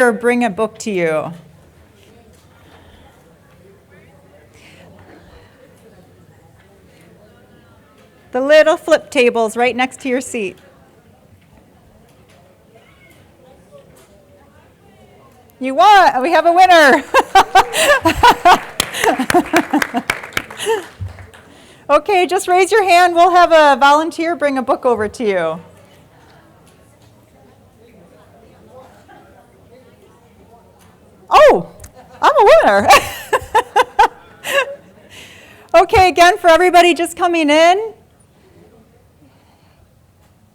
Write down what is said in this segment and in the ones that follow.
or bring a book to you. The little flip tables right next to your seat. You won! We have a winner! Okay, just raise your hand. We'll have a volunteer bring a book over to you. Oh, I'm a winner. Okay, again, for everybody just coming in,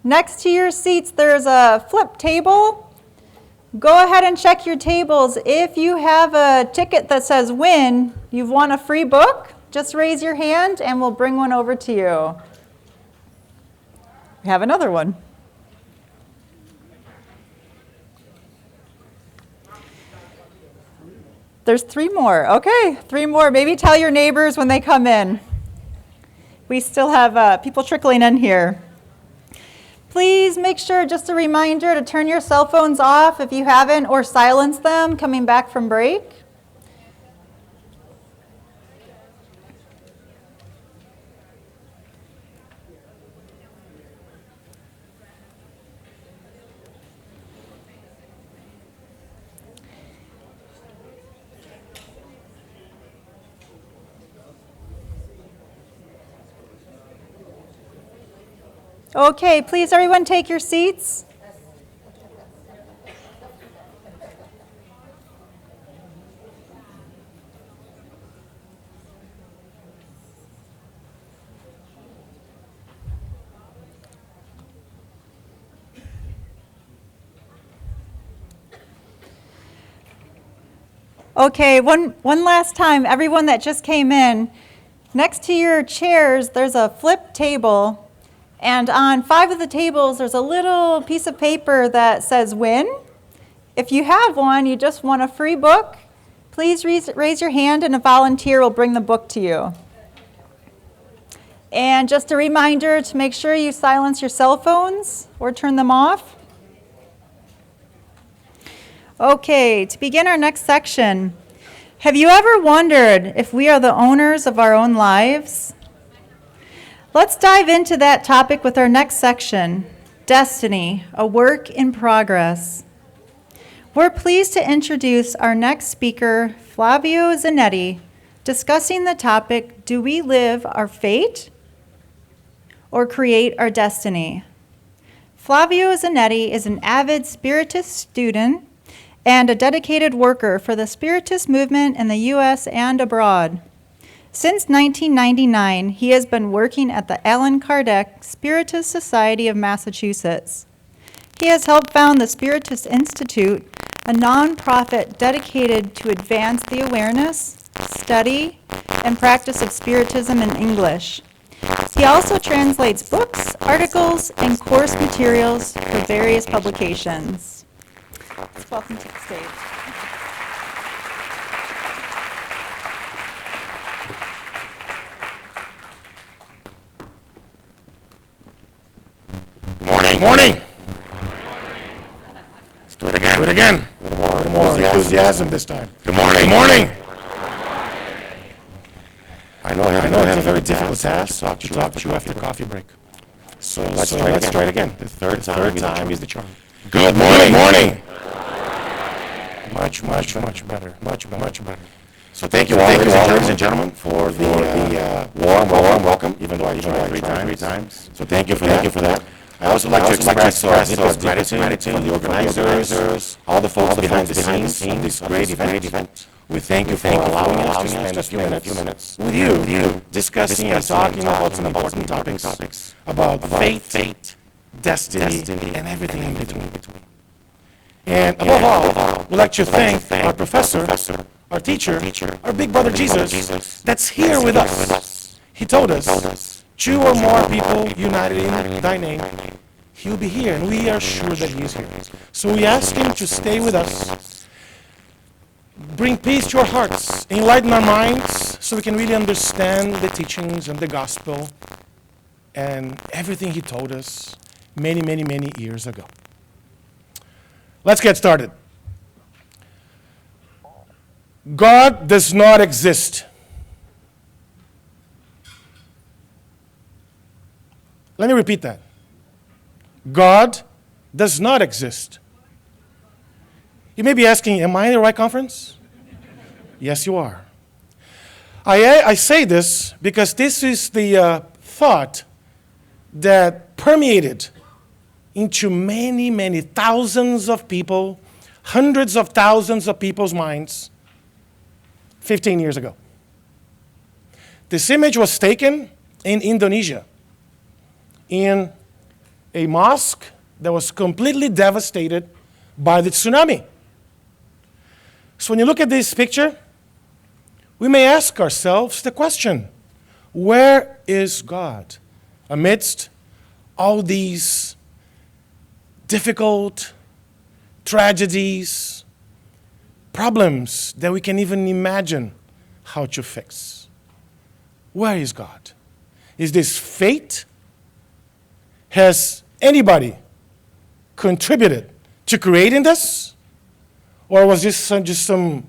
next to your seats there's a flip table. Go ahead and check your tables. If you have a ticket that says win, you've won a free book, just raise your hand and we'll bring one over to you. We have another one. There's 3 more. Okay, 3 more. Maybe tell your neighbors when they come in. We still have people trickling in here. Please make sure, just a reminder, to turn your cell phones off if you haven't, or silence them coming back from break. Okay, please everyone take your seats. Okay, one last time, everyone that just came in, next to your chairs there's a flip table. And on 5 of the tables, there's a little piece of paper that says win. If you have one, you just won a free book, please raise your hand and a volunteer will bring the book to you. And just a reminder to make sure you silence your cell phones or turn them off. Okay, to begin our next section, have you ever wondered if we are the owners of our own lives? Let's dive into that topic with our next section, Destiny, a Work in Progress. We're pleased to introduce our next speaker, Flavio Zanetti, discussing the topic, do we live our fate or create our destiny? Flavio Zanetti is an avid Spiritist student and a dedicated worker for the Spiritist movement in the U.S. and abroad. Since 1999, he has been working at the Allan Kardec Spiritist Society of Massachusetts. He has helped found the Spiritist Institute, a nonprofit dedicated to advance the awareness, study, and practice of Spiritism in English. He also translates books, articles, and course materials for various publications. Welcome to the stage. Morning. Let's do it again. A little more enthusiasm this time. Good morning. I know I have a very difficult task to talk to you after the coffee break. So let's try it again. The third time is the charm. Good morning. Much better. So thank you all, ladies and gentlemen, for the warm welcome, even though I tried 3 times. So thank you for that. I also like to express gratitude to the organizers, all the folks behind the scenes of this great event. We thank you for allowing us to spend a few minutes with you, discussing and talking about some important topics about fate, destiny, and everything in between. And above all, we'd like to thank our professor, our teacher, our big brother Jesus, that's here with us. He told us, 2 or more people united in thy name, he will be here, and we are sure that he is here. So we ask him to stay with us, bring peace to our hearts, enlighten our minds, so we can really understand the teachings and the gospel and everything he told us many years ago. Let's get started. God does not exist. Let me repeat that. God does not exist. You may be asking, am I in the right conference? Yes, you are. I say this because this is the thought that permeated into many, many thousands of people, hundreds of thousands of people's minds 15 years ago. This image was taken in Indonesia, in a mosque that was completely devastated by the tsunami. So when you look at this picture, we may ask ourselves the question, where is God amidst all these difficult tragedies, problems that we can even imagine how to fix? Where is God? Is this fate? Has anybody contributed to creating this? Or was this just some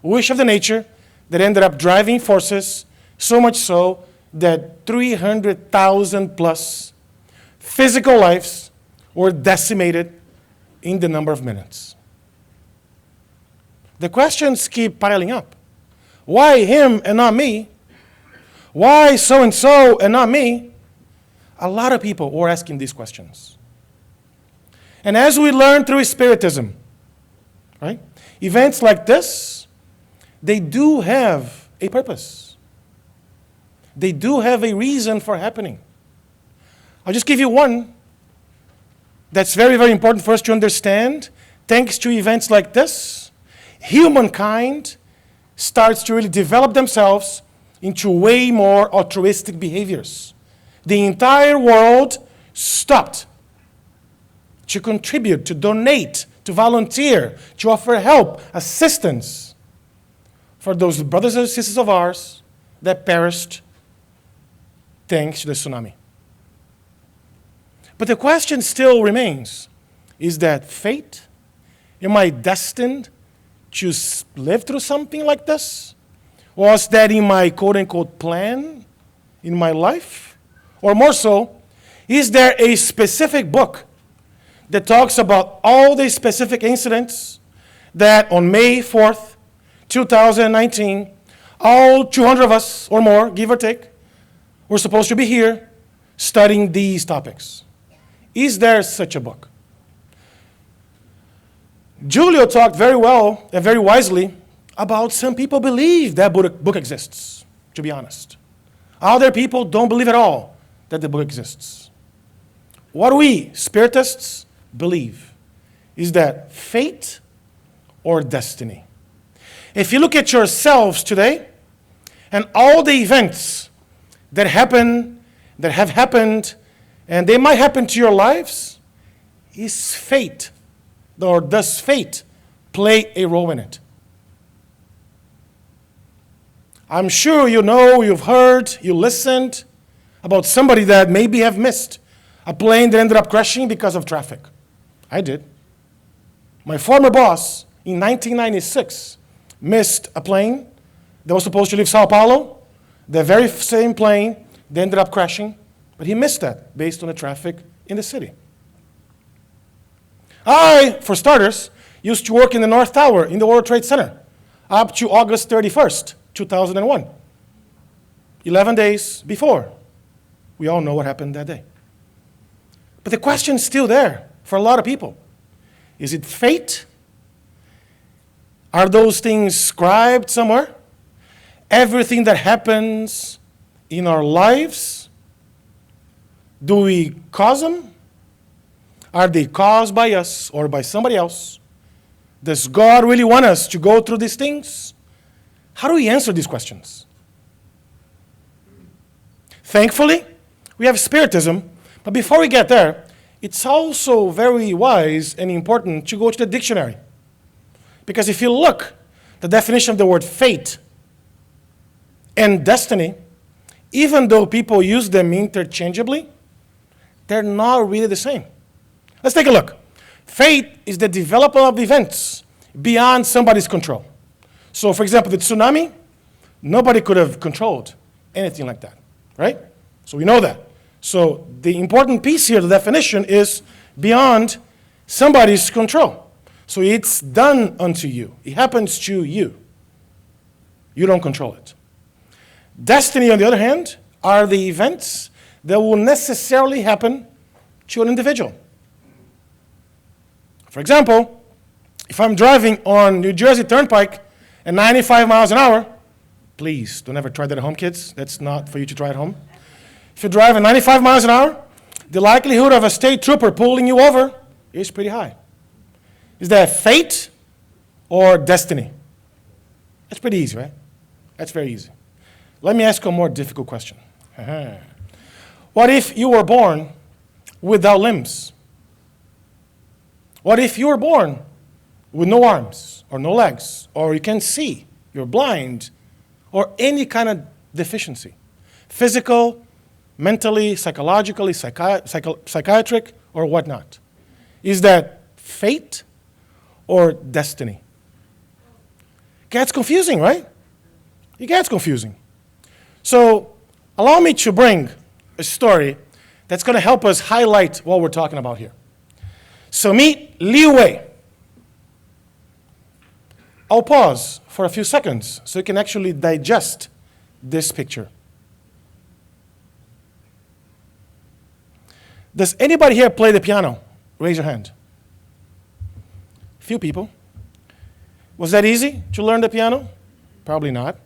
wish of the nature that ended up driving forces, so much so that 300,000 plus physical lives were decimated in the number of minutes? The questions keep piling up. Why him and not me? Why so-and-so and not me? A lot of people were asking these questions. And as we learn through Spiritism, right, events like this, they do have a purpose. They do have a reason for happening. I'll just give you one that's very, very important for us to understand. Thanks to events like this, humankind starts to really develop themselves into way more altruistic behaviors. The entire world stopped to contribute, to donate, to volunteer, to offer help, assistance for those brothers and sisters of ours that perished thanks to the tsunami. But the question still remains, is that fate? Am I destined to live through something like this? Was that in my quote-unquote plan in my life? Or more so, is there a specific book that talks about all the specific incidents that on May 4th, 2019, all 200 of us or more, give or take, were supposed to be here studying these topics? Is there such a book? Julio talked very well and very wisely about some people believe that book exists, to be honest. Other people don't believe at all that the book exists. What we, Spiritists, believe is that fate or destiny. If you look at yourselves today and all the events that happen, that have happened, and they might happen to your lives, is fate, or does fate play a role in it? I'm sure you know, you've heard, you listened about somebody that maybe have missed a plane that ended up crashing because of traffic. I did. My former boss in 1996 missed a plane that was supposed to leave Sao Paulo, the very same plane that ended up crashing, but he missed that based on the traffic in the city. I, for starters, used to work in the North Tower in the World Trade Center up to August 31st, 2001. 11 days before. We all know what happened that day. But the question's still there for a lot of people. Is it fate? Are those things scribed somewhere? Everything that happens in our lives, do we cause them? Are they caused by us or by somebody else? Does God really want us to go through these things? How do we answer these questions? Thankfully, we have Spiritism, but before we get there, it's also very wise and important to go to the dictionary. Because if you look, the definition of the word fate and destiny, even though people use them interchangeably, they're not really the same. Let's take a look. Fate is the development of events beyond somebody's control. So, for example, the tsunami, nobody could have controlled anything like that, right? So we know that. So the important piece here, the definition, is beyond somebody's control. So it's done unto you. It happens to you. You don't control it. Destiny, on the other hand, are the events that will necessarily happen to an individual. For example, if I'm driving on New Jersey Turnpike at 95 miles an hour, please don't ever try that at home, kids. That's not for you to try at home. If you drive at 95 miles an hour, the likelihood of a state trooper pulling you over is pretty high. Is that fate or destiny? That's pretty easy, right? That's very easy. Let me ask you a more difficult question. What if you were born without limbs? What if you were born with no arms or no legs, or you can't see, you're blind, or any kind of deficiency? Physical, mentally, psychologically, psychiatric, or whatnot. Is that fate or destiny? Gets confusing, right? It gets confusing. So allow me to bring a story that's going to help us highlight what we're talking about here. So meet Liu Wei. I'll pause for a few seconds so you can actually digest this picture. Does anybody here play the piano? Raise your hand. Few people. Was that easy to learn the piano? Probably not.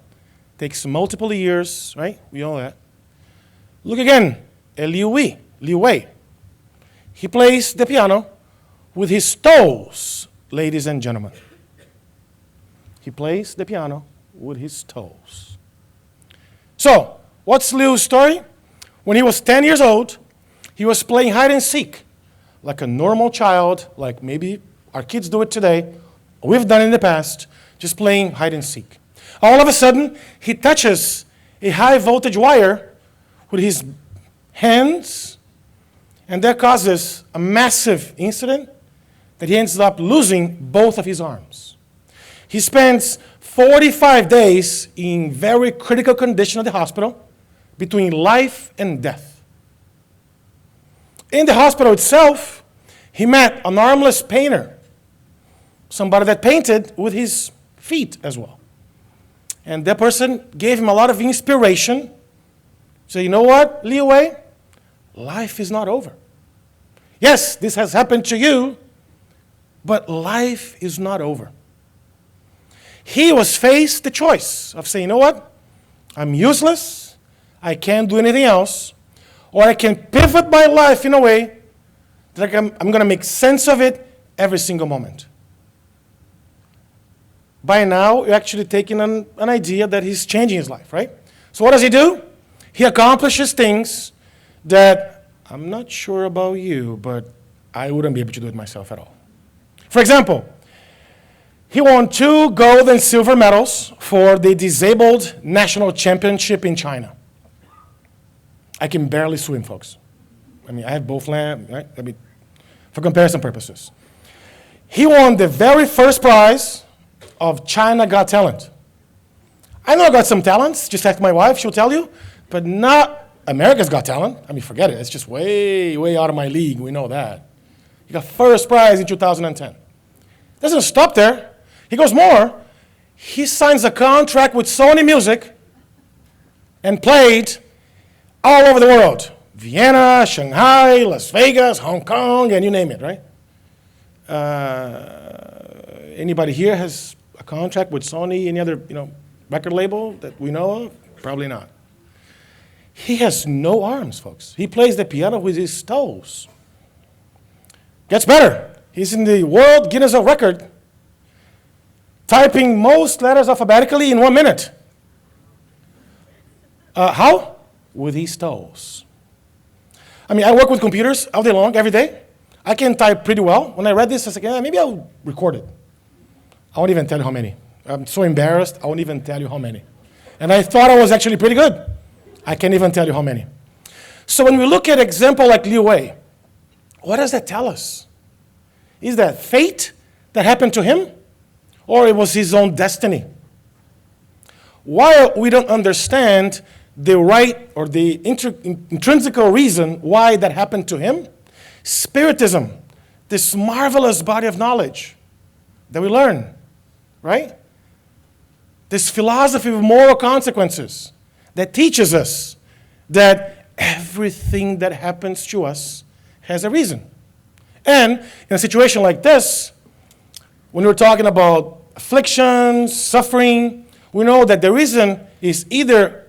Takes multiple years, right? We know that. Look again at Liu Wei. He plays the piano with his toes, ladies and gentlemen. He plays the piano with his toes. So, what's Liu's story? When he was 10 years old, he was playing hide and seek like a normal child, like maybe our kids do it today, we've done it in the past, just playing hide and seek. All of a sudden, he touches a high voltage wire with his hands, and that causes a massive incident that he ends up losing both of his arms. He spends 45 days in very critical condition at the hospital, between life and death. In the hospital itself, he met an armless painter, somebody that painted with his feet as well. And that person gave him a lot of inspiration. So you know what, Liu Wei? Life is not over. Yes, this has happened to you, but life is not over. He was faced the choice of saying, you know what? I'm useless. I can't do anything else. Or I can pivot my life in a way that I'm going to make sense of it every single moment. By now, you're actually taking an idea that he's changing his life, right? So what does he do? He accomplishes things that I'm not sure about you, but I wouldn't be able to do it myself at all. For example, he won 2 gold and silver medals for the disabled national championship in China. I can barely swim, folks. I mean, I have both legs, right? I mean, for comparison purposes. He won the very first prize of China Got Talent. I know I got some talents, just ask my wife, she'll tell you, but not America's Got Talent. I mean, forget it. It's just way, way out of my league. We know that. He got first prize in 2010. Doesn't stop there. He goes more. He signs a contract with Sony Music and played all over the world. Vienna, Shanghai, Las Vegas, Hong Kong, and you name it, right? Anybody here has a contract with Sony, any other record label that we know of? Probably not. He has no arms, folks. He plays the piano with his toes. Gets better. He's in the World Guinness World Record, typing most letters alphabetically in 1 minute. How? With his toes. I mean, I work with computers all day long, every day. I can type pretty well. When I read this, I was like, maybe I'll record it. I won't even tell you how many. I'm so embarrassed, I won't even tell you how many. And I thought I was actually pretty good. I can't even tell you how many. So when we look at an example like Liu Wei, what does that tell us? Is that fate that happened to him? Or it was his own destiny while we don't understand the right or the intrinsic reason why that happened to him, Spiritism, this marvelous body of knowledge that we learn, right? This philosophy of moral consequences that teaches us that everything that happens to us has a reason. And in a situation like this, when we're talking about affliction, suffering, we know that the reason is either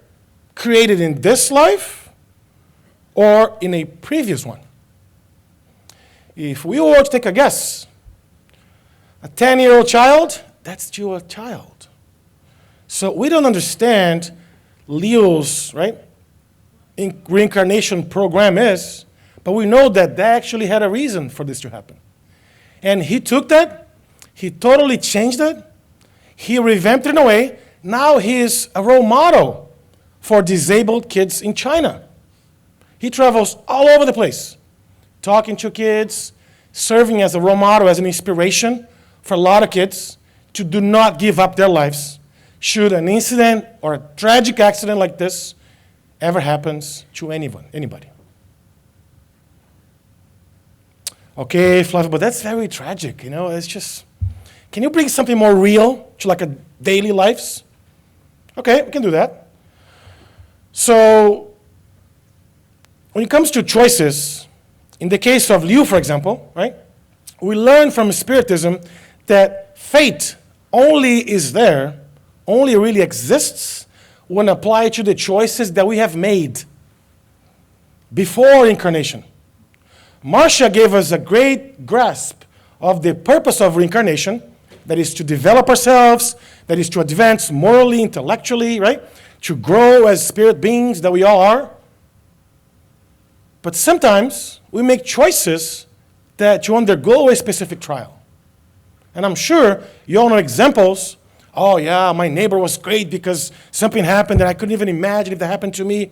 created in this life or in a previous one. If we were to take a guess, a 10-year-old child, that's still a child. So we don't understand Leo's, right, reincarnation program is, but we know that that actually had a reason for this to happen. And he took that, he totally changed it, he revamped it in a way. Now he is a role model for disabled kids in China. He travels all over the place, talking to kids, serving as a role model, as an inspiration for a lot of kids to do not give up their lives should an incident or a tragic accident like this ever happens to anybody. Okay, Flavio, but that's very tragic, it's just, can you bring something more real to like a daily lives? Okay, we can do that. So, when it comes to choices, in the case of Liu, for example, right, we learn from Spiritism that fate only is there, only really exists when applied to the choices that we have made before incarnation. Marcia gave us a great grasp of the purpose of reincarnation, that is to develop ourselves, that is to advance morally, intellectually, right? To grow as spirit beings that we all are. But sometimes we make choices that to undergo a specific trial. And I'm sure you all know examples. Oh yeah, my neighbor was great because something happened that I couldn't even imagine if that happened to me.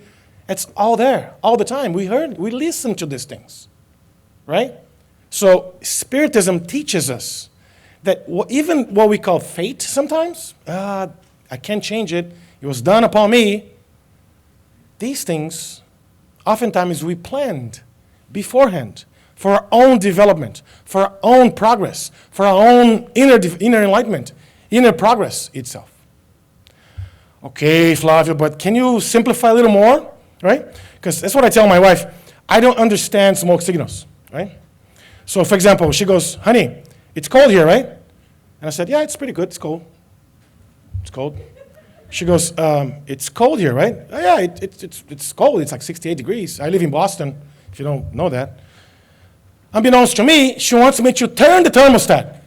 It's all there, all the time. We listen to these things, right? So Spiritism teaches us that even what we call fate sometimes, I can't change it, it was done upon me. These things, oftentimes we planned beforehand for our own development, for our own progress, for our own inner enlightenment, inner progress itself. Okay, Flavio, but can you simplify a little more, right? Because that's what I tell my wife. I don't understand smoke signals, right? So, for example, she goes, honey, it's cold here, right? And I said, yeah, it's pretty good. It's cold. It's cold. She goes, it's cold here, right? Oh, yeah, it's cold. It's like 68 degrees. I live in Boston, if you don't know that. Unbeknownst to me, she wants me to turn the thermostat.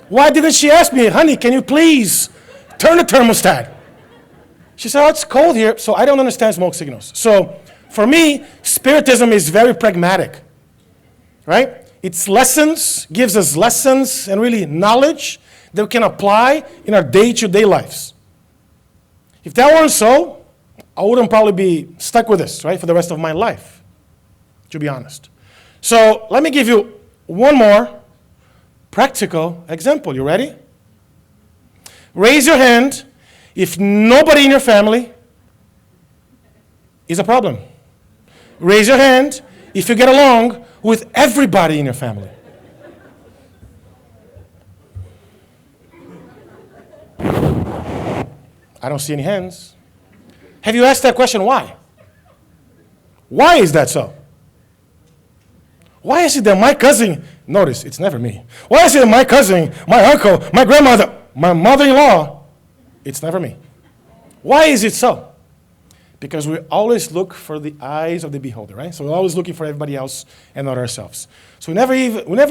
Why didn't she ask me, honey, can you please turn the thermostat? She said, oh, it's cold here, so I don't understand smoke signals. So for me, Spiritism is very pragmatic, right? It's lessons, gives us lessons and really knowledge that we can apply in our day-to-day lives. If that weren't so, I wouldn't probably be stuck with this, right, for the rest of my life, to be honest. So let me give you one more practical example. You ready? Raise your hand if nobody in your family is a problem. Raise your hand if you get along with everybody in your family. I don't see any hands. Have you asked that question why? Why is that so? Why is it that my cousin, notice, it's never me. Why is it that my cousin, my uncle, my grandmother, my mother-in-law, it's never me? Why is it so? Because we always look for the eyes of the beholder, right? So we're always looking for everybody else and not ourselves. So we never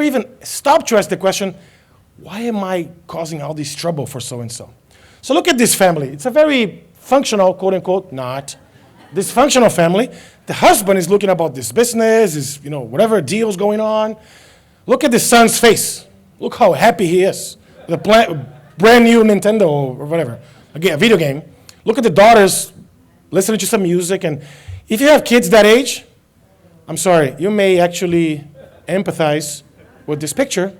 even stop to ask the question, why am I causing all this trouble for so-and-so? So look at this family. It's a very functional, quote-unquote, not dysfunctional family. The husband is looking about this business, is, whatever deal's going on. Look at the son's face. Look how happy he is. The brand new Nintendo or whatever, again, a video game. Look at the daughters listening to some music. And if you have kids that age, I'm sorry, you may actually empathize with this picture.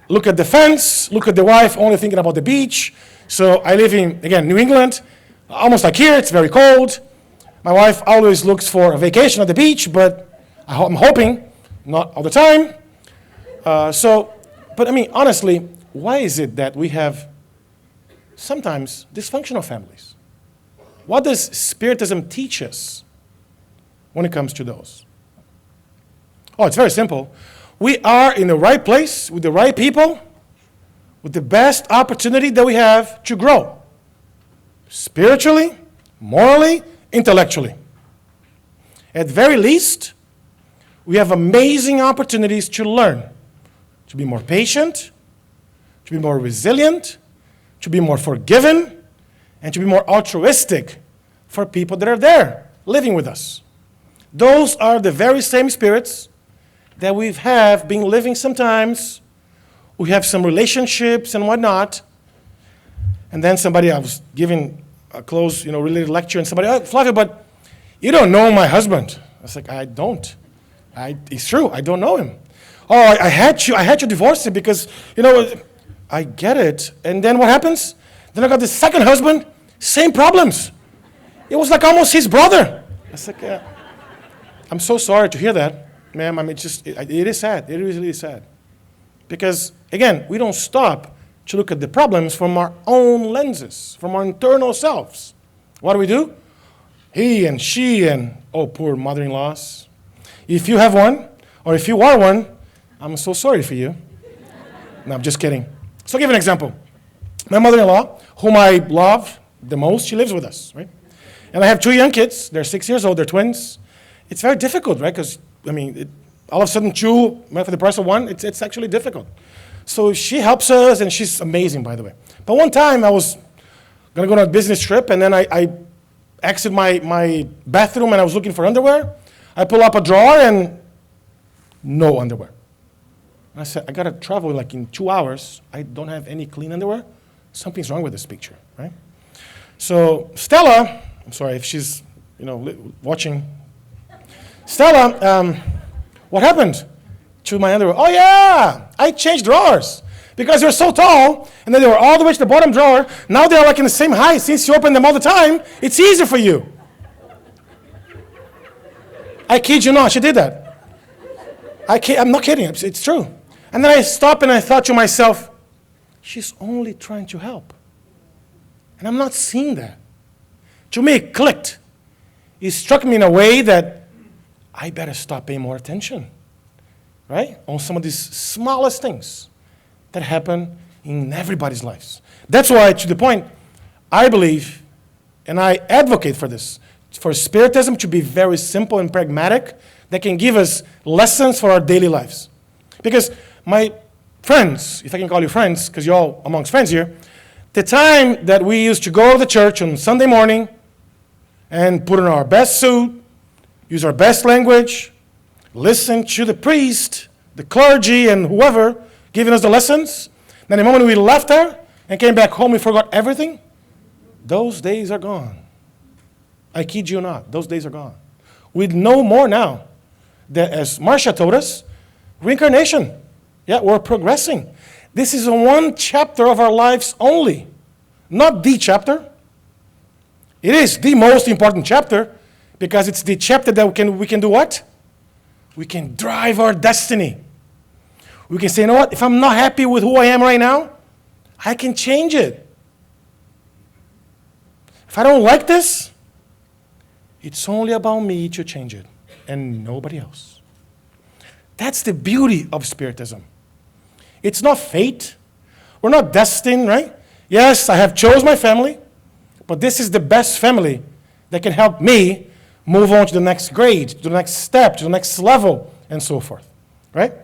Look at the fence. Look at the wife only thinking about the beach. So I live in, again, New England, almost like here, it's very cold. My wife always looks for a vacation at the beach, but I'm hoping, not all the time. But I mean, honestly, why is it that we have sometimes dysfunctional families? What does Spiritism teach us when it comes to those? Oh, it's very simple. We are in the right place with the right people with the best opportunity that we have to grow spiritually, morally, intellectually. At very least, we have amazing opportunities to learn, to be more patient, to be more resilient, to be more forgiving, and to be more altruistic for people that are there living with us. Those are the very same spirits that we have been living sometimes. We have some relationships and whatnot. And then I was giving a close, related lecture, and somebody, Flavio, but you don't know my husband. I was like, I don't. It's true, I don't know him. Oh, I had to divorce him because, I get it. And then what happens? Then I got the second husband, same problems. It was like almost his brother. I was like, yeah. I'm so sorry to hear that, ma'am. I mean, it is sad. It really is sad. Because, again, we don't stop to look at the problems from our own lenses, from our internal selves. What do? He and she and, oh, poor mother-in-laws. If you have one, or if you are one, I'm so sorry for you. No, I'm just kidding. So I'll give an example. My mother-in-law, whom I love the most, she lives with us, right? And I have 2 young kids. They're 6 years old. They're twins. It's very difficult, right? Because, all of a sudden 2 for the price of 1, it's actually difficult. So she helps us, and she's amazing, by the way. But one time I was going to go on a business trip, and then I exited my bathroom, and I was looking for underwear. I pull up a drawer, and no underwear. And I said, I got to travel like in 2 hours. I don't have any clean underwear. Something's wrong with this picture, right? So Stella, I'm sorry if she's, watching. Stella, what happened to my underwear? Oh, yeah, I changed drawers because they're so tall, and then they were all the way to the bottom drawer. Now they're like in the same height. Since you open them all the time, it's easier for you. I kid you not, she did that. I'm not kidding, it's true. And then I stopped and I thought to myself, she's only trying to help. And I'm not seeing that. To me, it clicked. It struck me in a way that I better stop paying more attention, right? On some of these smallest things that happen in everybody's lives. That's why, to the point, I believe, and I advocate for this, for Spiritism to be very simple and pragmatic, that can give us lessons for our daily lives. Because my friends, if I can call you friends, because you're all amongst friends here, the time that we used to go to the church on Sunday morning and put on our best suit, use our best language, listen to the priest, the clergy, and whoever giving us the lessons, then the moment we left there and came back home, we forgot everything. Those days are gone. I kid you not, those days are gone. We know more now that, as Marcia told us, reincarnation. Yeah, we're progressing. This is one chapter of our lives only, not the chapter. It is the most important chapter because it's the chapter that we can do what? We can drive our destiny. We can say, you know what? If I'm not happy with who I am right now, I can change it. If I don't like this, it's only about me to change it and nobody else. That's the beauty of Spiritism. It's not fate. We're not destined, right? Yes, I have chose my family, but this is the best family that can help me move on to the next grade, to the next step, to the next level, and so forth, right?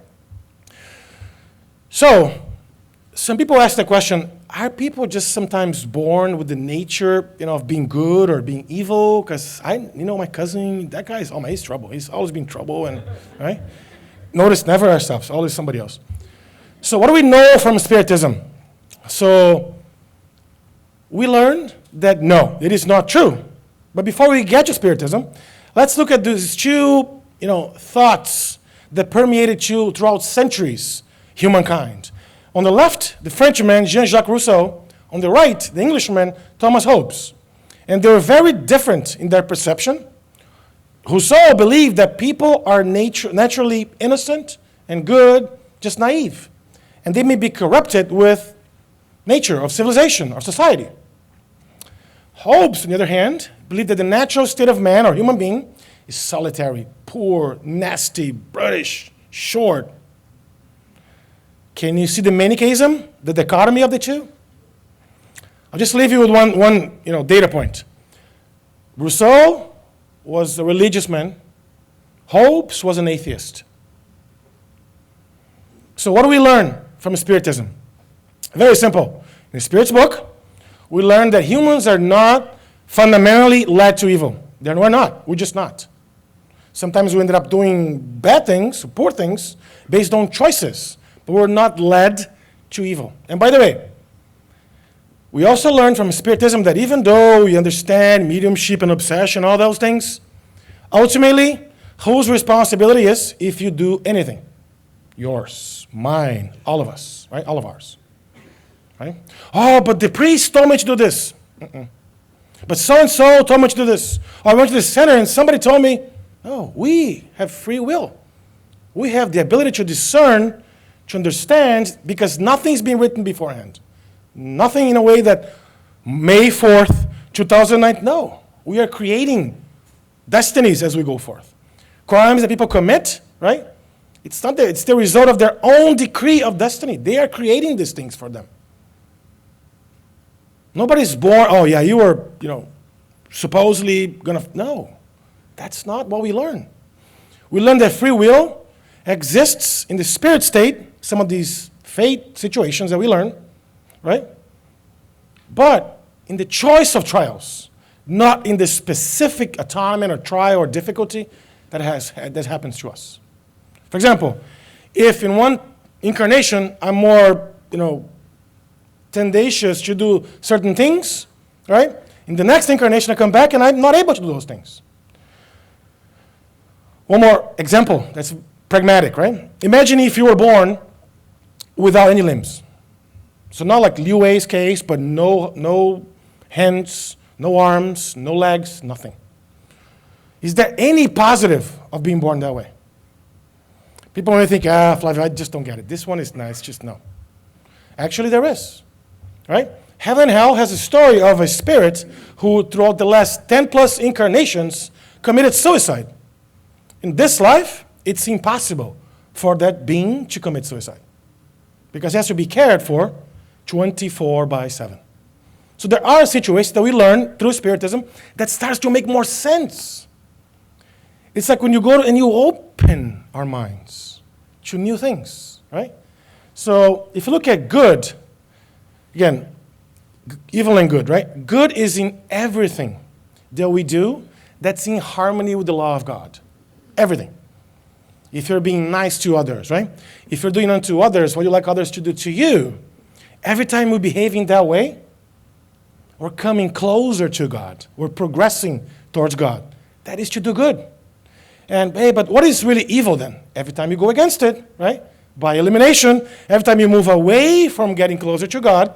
So, some people ask the question, are people just sometimes born with the nature, of being good or being evil? Because my cousin, that guy he's trouble. He's always been trouble, and right? Notice never ourselves, always somebody else. So what do we know from Spiritism? So we learned that no, it is not true. But before we get to Spiritism, let's look at these 2, thoughts that permeated throughout centuries, humankind. On the left, the Frenchman Jean-Jacques Rousseau, On the right, the Englishman, Thomas Hobbes. And they were very different in their perception. Rousseau believed that people are naturally innocent and good, just naive. And they may be corrupted with nature, of civilization, or society. Hobbes, on the other hand, believed that the natural state of man or human being is solitary, poor, nasty, brutish, short. Can you see the manichaeism, the dichotomy of the two? I'll just leave you with one data point. Rousseau was a religious man. Hobbes was an atheist. So what do we learn from Spiritism? Very simple. In the Spirit's book, we learn that humans are not fundamentally led to evil. We're not. We're just not. Sometimes we ended up doing bad things, poor things, based on choices, but we're not led to evil. And by the way, we also learn from Spiritism that even though we understand mediumship and obsession, all those things, ultimately, whose responsibility is if you do anything? Yours, mine, all of us, right? All of ours. Right? Oh, but the priest told me to do this. But so-and-so told me to do this. Or I went to the center and somebody told me, no, we have free will. We have the ability to discern, to understand, because nothing's been written beforehand. Nothing in a way that May 4th, 2009, no. We are creating destinies as we go forth. Crimes that people commit, right? It's not it's the result of their own decree of destiny. They are creating these things for them. Nobody's born, oh yeah, you were, supposedly gonna, no. That's not what we learn. We learn that free will exists in the spirit state, some of these fate situations that we learn, right? But in the choice of trials, not in the specific atonement or trial or difficulty that happens to us. For example, if in one incarnation I'm more, tendacious to do certain things, right? In the next incarnation I come back and I'm not able to do those things. One more example that's pragmatic, right? Imagine if you were born without any limbs. So not like Liu Wei's case, but no hands, no arms, no legs, nothing. Is there any positive of being born that way? People may think, Flavio, I just don't get it. This one is nice, just no. Actually, there is, right? Heaven and Hell has a story of a spirit who, throughout the last 10 plus incarnations, committed suicide. In this life, it's impossible for that being to commit suicide because he has to be cared for 24/7. So there are situations that we learn through Spiritism that starts to make more sense. It's like when you go and you open our minds to new things, right? So if you look at good, again, evil and good, right? Good is in everything that we do that's in harmony with the law of God. Everything. If you're being nice to others, right? If you're doing unto others what you like others to do to you, every time we're behaving that way, we're coming closer to God. We're progressing towards God. That is to do good. And hey, but what is really evil then? Every time you go against it, right? By elimination, every time you move away from getting closer to God,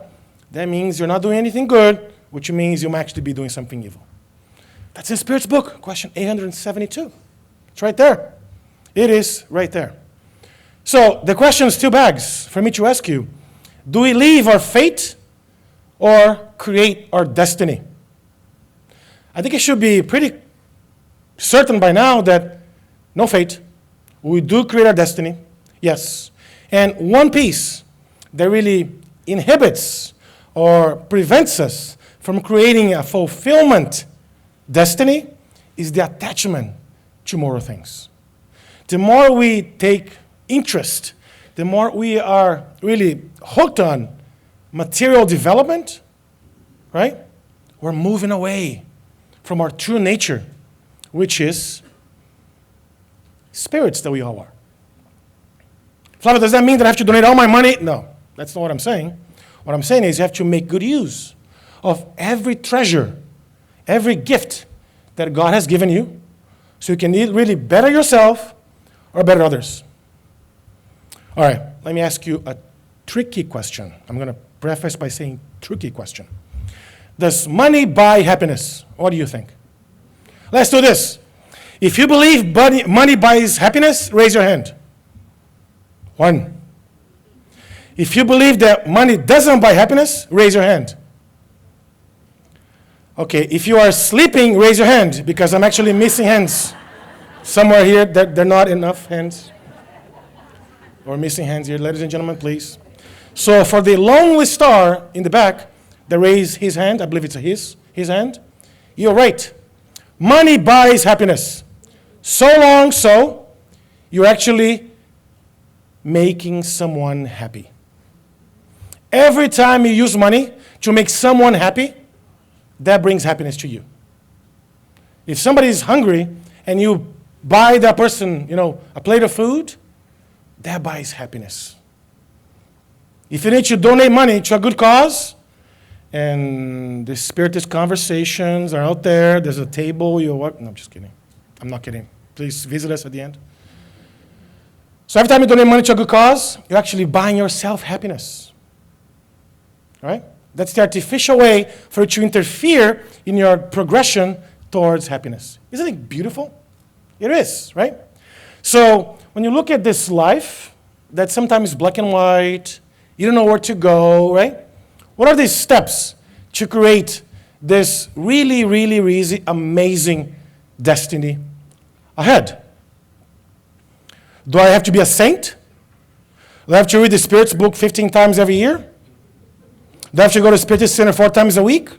that means you're not doing anything good, which means you might actually be doing something evil. That's in Spirit's book, question 872. It's right there. It is right there. So the question still begs for me to ask you, do we leave our fate or create our destiny? I think it should be pretty certain by now that no fate. We do create our destiny, yes. And one piece that really inhibits or prevents us from creating a fulfillment destiny is the attachment to moral things. The more we take interest, the more we are really hooked on material development, right? We're moving away from our true nature, which is spirits that we all are. Flavio, does that mean that I have to donate all my money? No, that's not what I'm saying. What I'm saying is you have to make good use of every treasure, every gift that God has given you, so you can really better yourself or better others. All right, let me ask you a tricky question. I'm going to preface by saying tricky question. Does money buy happiness? What do you think? Let's do this. If you believe money buys happiness, raise your hand. 1. If you believe that money doesn't buy happiness, raise your hand. Okay, if you are sleeping, raise your hand, because I'm actually missing hands. Somewhere here, there are not enough hands. Or missing hands here, ladies and gentlemen, please. So for the lonely star in the back that raised his hand, I believe it's his hand, you're right. Money buys happiness. So long so, you're actually making someone happy. Every time you use money to make someone happy, that brings happiness to you. If somebody is hungry and you buy that person, a plate of food, that buys happiness. If you need to donate money to a good cause, and the Spiritist conversations are out there, there's a table, No, I'm just kidding. I'm not kidding. Please visit us at the end. So every time you donate money to a good cause, you're actually buying yourself happiness. Right? That's the artificial way for it to interfere in your progression towards happiness. Isn't it beautiful? It is, right? So when you look at this life, that's sometimes black and white, you don't know where to go, right? What are these steps to create this really, really, really amazing destiny ahead? Do I have to be a saint? Do I have to read the Spirit's book 15 times every year? Do I have to go to Spiritist Center 4 times a week?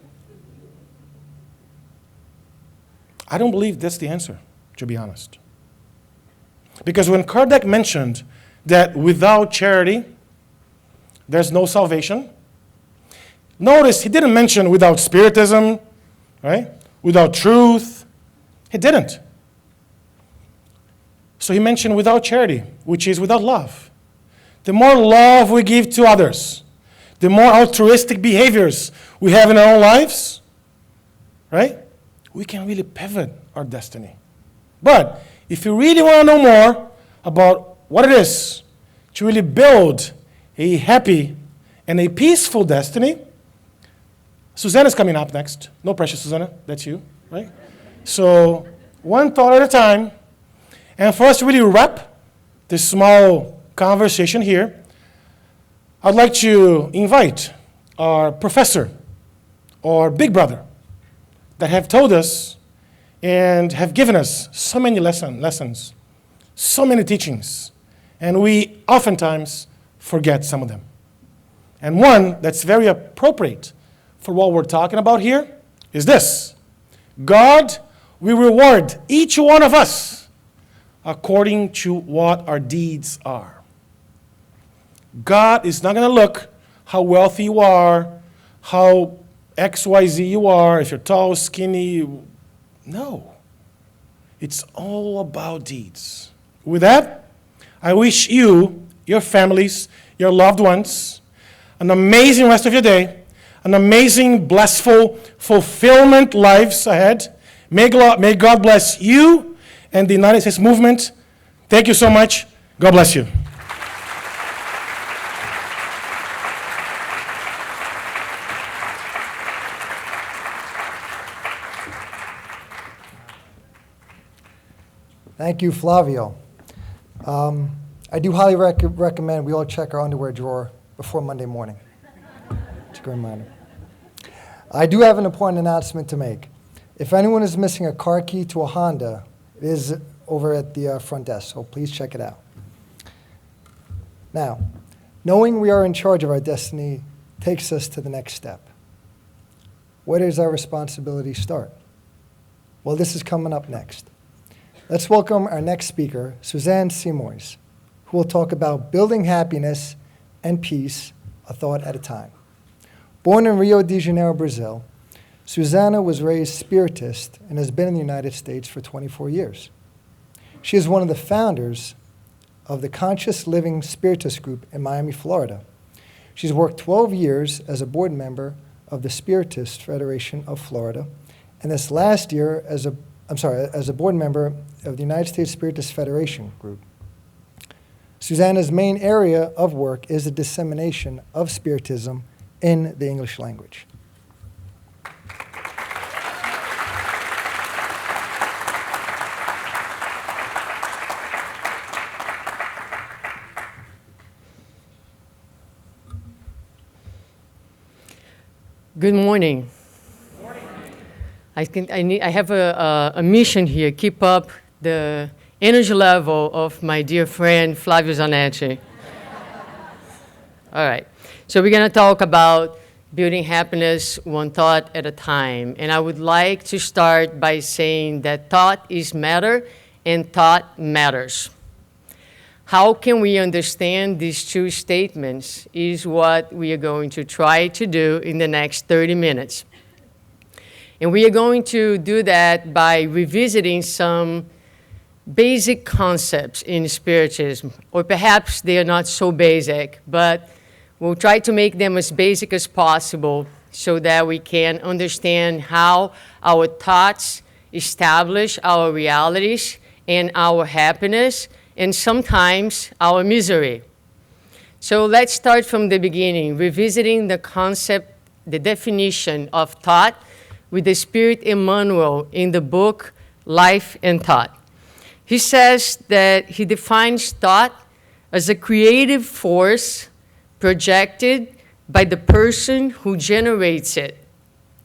I don't believe that's the answer, to be honest. Because when Kardec mentioned that without charity, there's no salvation, notice he didn't mention without Spiritism, right? Without truth. He didn't. So he mentioned without charity, which is without love. The more love we give to others, the more altruistic behaviors we have in our own lives, right? We can really pivot our destiny. But if you really want to know more about what it is to really build a happy and a peaceful destiny, Suzana is coming up next. No pressure, Suzana. That's you, right? So one thought at a time. And for us to really wrap this small conversation here, I'd like to invite our professor or big brother that have told us and have given us so many lessons, so many teachings, and we oftentimes forget some of them. And one that's very appropriate for what we're talking about here is this: God will reward each one of us according to what our deeds are. God is not going to look how wealthy you are, how XYZ you are, if you're tall, skinny. No. It's all about deeds. With that, I wish you, your families, your loved ones, an amazing rest of your day, an amazing, blissful, fulfillment lives ahead. May God bless you and the United States movement. Thank you so much. God bless you. Thank you, Flavio. I do highly recommend we all check our underwear drawer before Monday morning. It's a good reminder. I do have an important announcement to make. If anyone is missing a car key to a Honda, it is over at the front desk, so please check it out. Now, knowing we are in charge of our destiny takes us to the next step. Where does our responsibility start? Well, this is coming up next. Let's welcome our next speaker, Suzana Simoes, who will talk about building happiness and peace, a thought at a time. Born in Rio de Janeiro, Brazil, Suzana was raised Spiritist and has been in the United States for 24 years. She is one of the founders of the Conscious Living Spiritist group in Miami, Florida. She's worked 12 years as a board member of the Spiritist Federation of Florida, and this last year as a board member of the United States Spiritist Federation group. Suzana's main area of work is the dissemination of Spiritism in the English language. Good morning. I have a mission here, keep up the energy level of my dear friend Flavio Zanetti. All right, so we're going to talk about building happiness one thought at a time. And I would like to start by saying that thought is matter and thought matters. How can we understand these two statements is what we are going to try to do in the next 30 minutes. And we are going to do that by revisiting some basic concepts in Spiritism, or perhaps they are not so basic, but we'll try to make them as basic as possible so that we can understand how our thoughts establish our realities and our happiness, and sometimes our misery. So let's start from the beginning, revisiting the concept, the definition of thought with the Spirit Emmanuel in the book Life and Thought. He says that he defines thought as a creative force projected by the person who generates it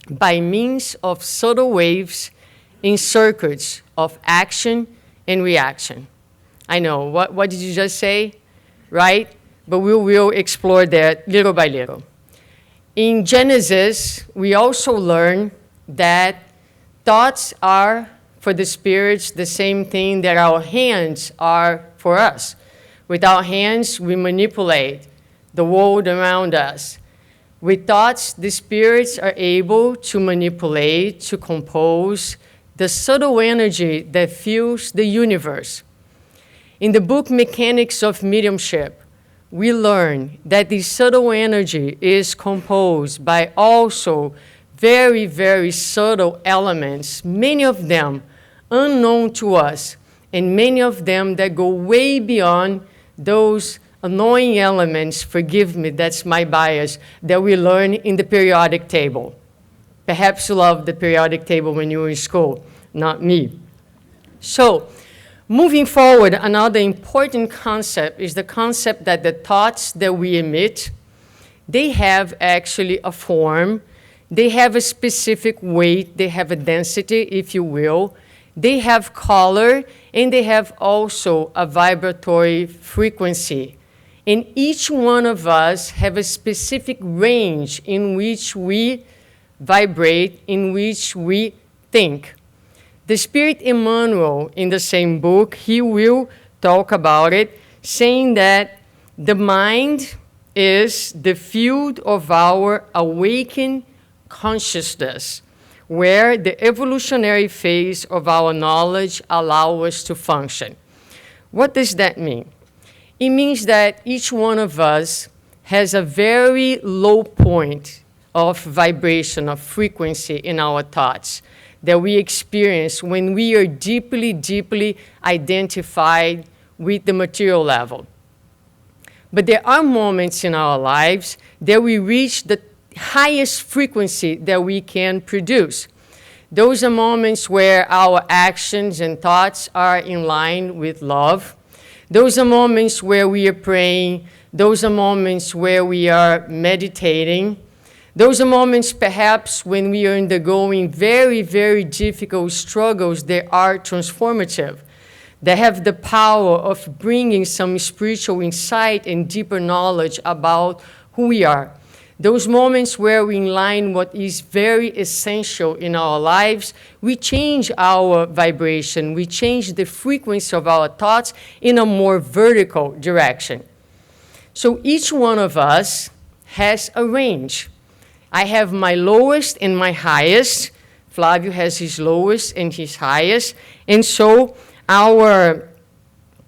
by means of subtle waves in circuits of action and reaction. I know, what did you just say? Right? But we will explore that little by little. In Genesis, we also learn that thoughts are for the spirits the same thing that our hands are for us. With our hands, we manipulate the world around us. With thoughts, the spirits are able to manipulate, to compose the subtle energy that fills the universe. In the book Mechanics of Mediumship, we learn that the subtle energy is composed by also very, very subtle elements, many of them unknown to us, and many of them that go way beyond those annoying elements, forgive me, that's my bias, that we learn in the periodic table. Perhaps you loved the periodic table when you were in school, not me. So, moving forward, another important concept is the concept that the thoughts that we emit, they have actually a form, they have a specific weight, they have a density, if you will, they have color, and they have also a vibratory frequency. And each one of us have a specific range in which we vibrate, in which we think. The Spirit Emmanuel, in the same book, he will talk about it, saying that the mind is the field of our awakened consciousness, where the evolutionary phase of our knowledge allows us to function. What does that mean? It means that each one of us has a very low point of vibration, of frequency in our thoughts that we experience when we are deeply, deeply identified with the material level. But there are moments in our lives that we reach the highest frequency that we can produce. Those are moments where our actions and thoughts are in line with love. Those are moments where we are praying. Those are moments where we are meditating. Those are moments perhaps when we are undergoing very, very difficult struggles that are transformative, that have the power of bringing some spiritual insight and deeper knowledge about who we are. Those moments where we align what is very essential in our lives, we change our vibration, we change the frequency of our thoughts in a more vertical direction. So each one of us has a range. I have my lowest and my highest. Flavio has his lowest and his highest. And so our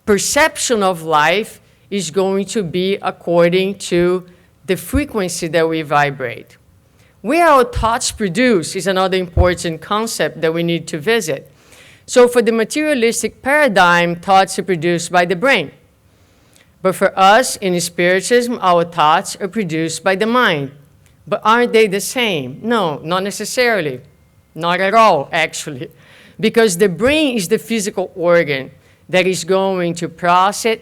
perception of life is going to be according to the frequency that we vibrate. Where our thoughts produce is another important concept that we need to visit. So for the materialistic paradigm, thoughts are produced by the brain. But for us in Spiritism, our thoughts are produced by the mind. But aren't they the same? No, not necessarily. Not at all, actually. Because the brain is the physical organ that is going to process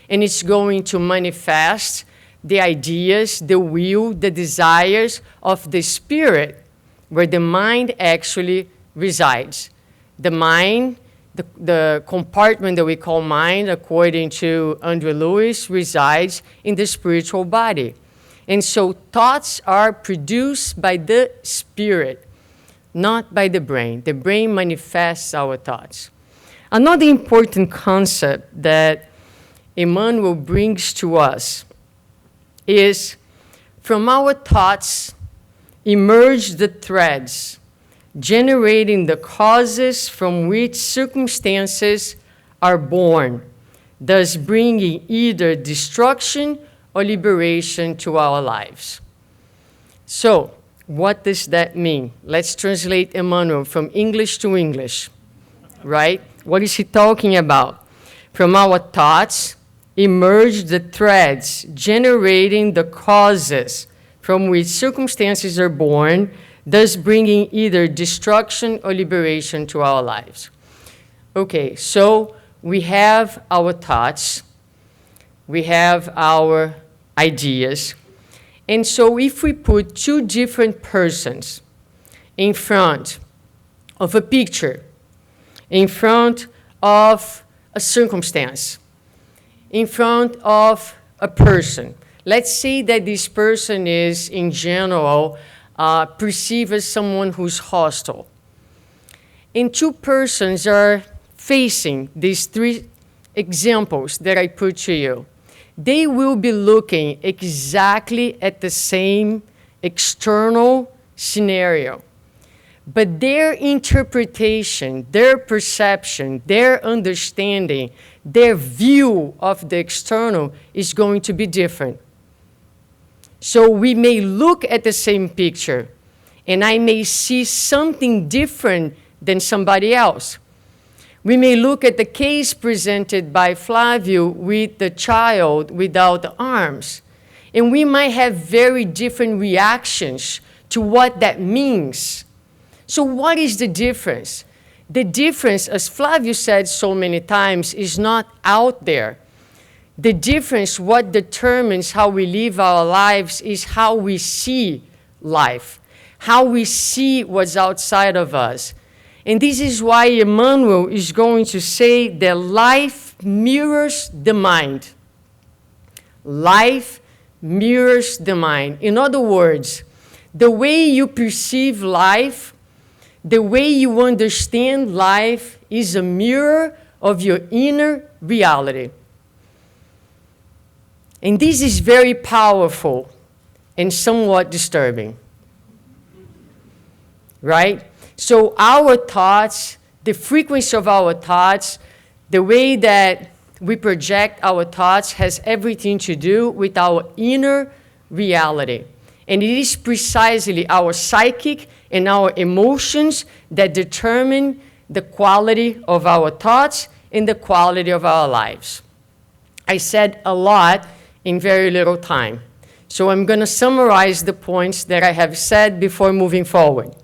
and it's going to manifest the ideas, the will, the desires of the spirit, where the mind actually resides. The mind, the compartment that we call mind, according to Andrew Lewis, resides in the spiritual body. And so thoughts are produced by the spirit, not by the brain. The brain manifests our thoughts. Another important concept that Emmanuel brings to us is, from our thoughts emerge the threads, generating the causes from which circumstances are born, thus bringing either destruction or liberation to our lives. So, what does that mean? Let's translate Emmanuel from English to English, right? What is he talking about? From our thoughts emerge the threads, generating the causes from which circumstances are born, thus bringing either destruction or liberation to our lives. Okay, so we have our thoughts, we have our ideas, and so if we put two different persons in front of a picture, in front of a circumstance, in front of a person, let's say that this person is, in general, perceived as someone who's hostile. And two persons are facing these three examples that I put to you. They will be looking exactly at the same external scenario. But their interpretation, their perception, their understanding, their view of the external is going to be different. So we may look at the same picture, and I may see something different than somebody else. We may look at the case presented by Flavio with the child without the arms, and we might have very different reactions to what that means. So what is the difference? The difference, as Flavio said so many times, is not out there. The difference, what determines how we live our lives, is how we see life, how we see what's outside of us. And this is why Emmanuel is going to say that life mirrors the mind. Life mirrors the mind. In other words, the way you perceive life, the way you understand life is a mirror of your inner reality. And this is very powerful and somewhat disturbing, right? So our thoughts, the frequency of our thoughts, the way that we project our thoughts has everything to do with our inner reality. And it is precisely our psychic and our emotions that determine the quality of our thoughts and the quality of our lives. I said a lot in very little time. So I'm going to summarize the points that I have said before moving forward.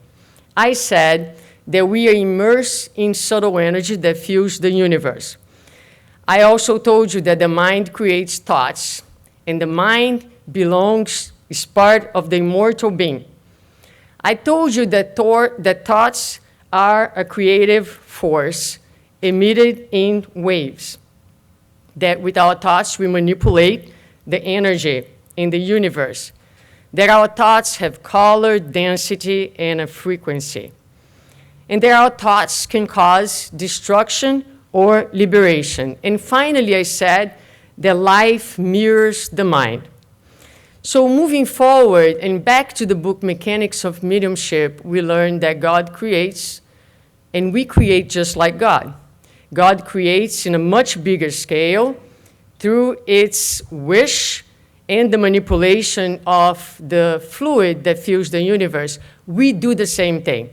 I said that we are immersed in subtle energy that fuels the universe. I also told you that the mind creates thoughts, and the mind is part of the immortal being. I told you that thoughts are a creative force emitted in waves, that with our thoughts we manipulate the energy in the universe, that our thoughts have color, density, and a frequency, and that our thoughts can cause destruction or liberation. And finally, I said that life mirrors the mind. So moving forward and back to the book Mechanics of Mediumship, we learned that God creates, and we create just like God. God creates in a much bigger scale through its wish and the manipulation of the fluid that fills the universe. We do the same thing.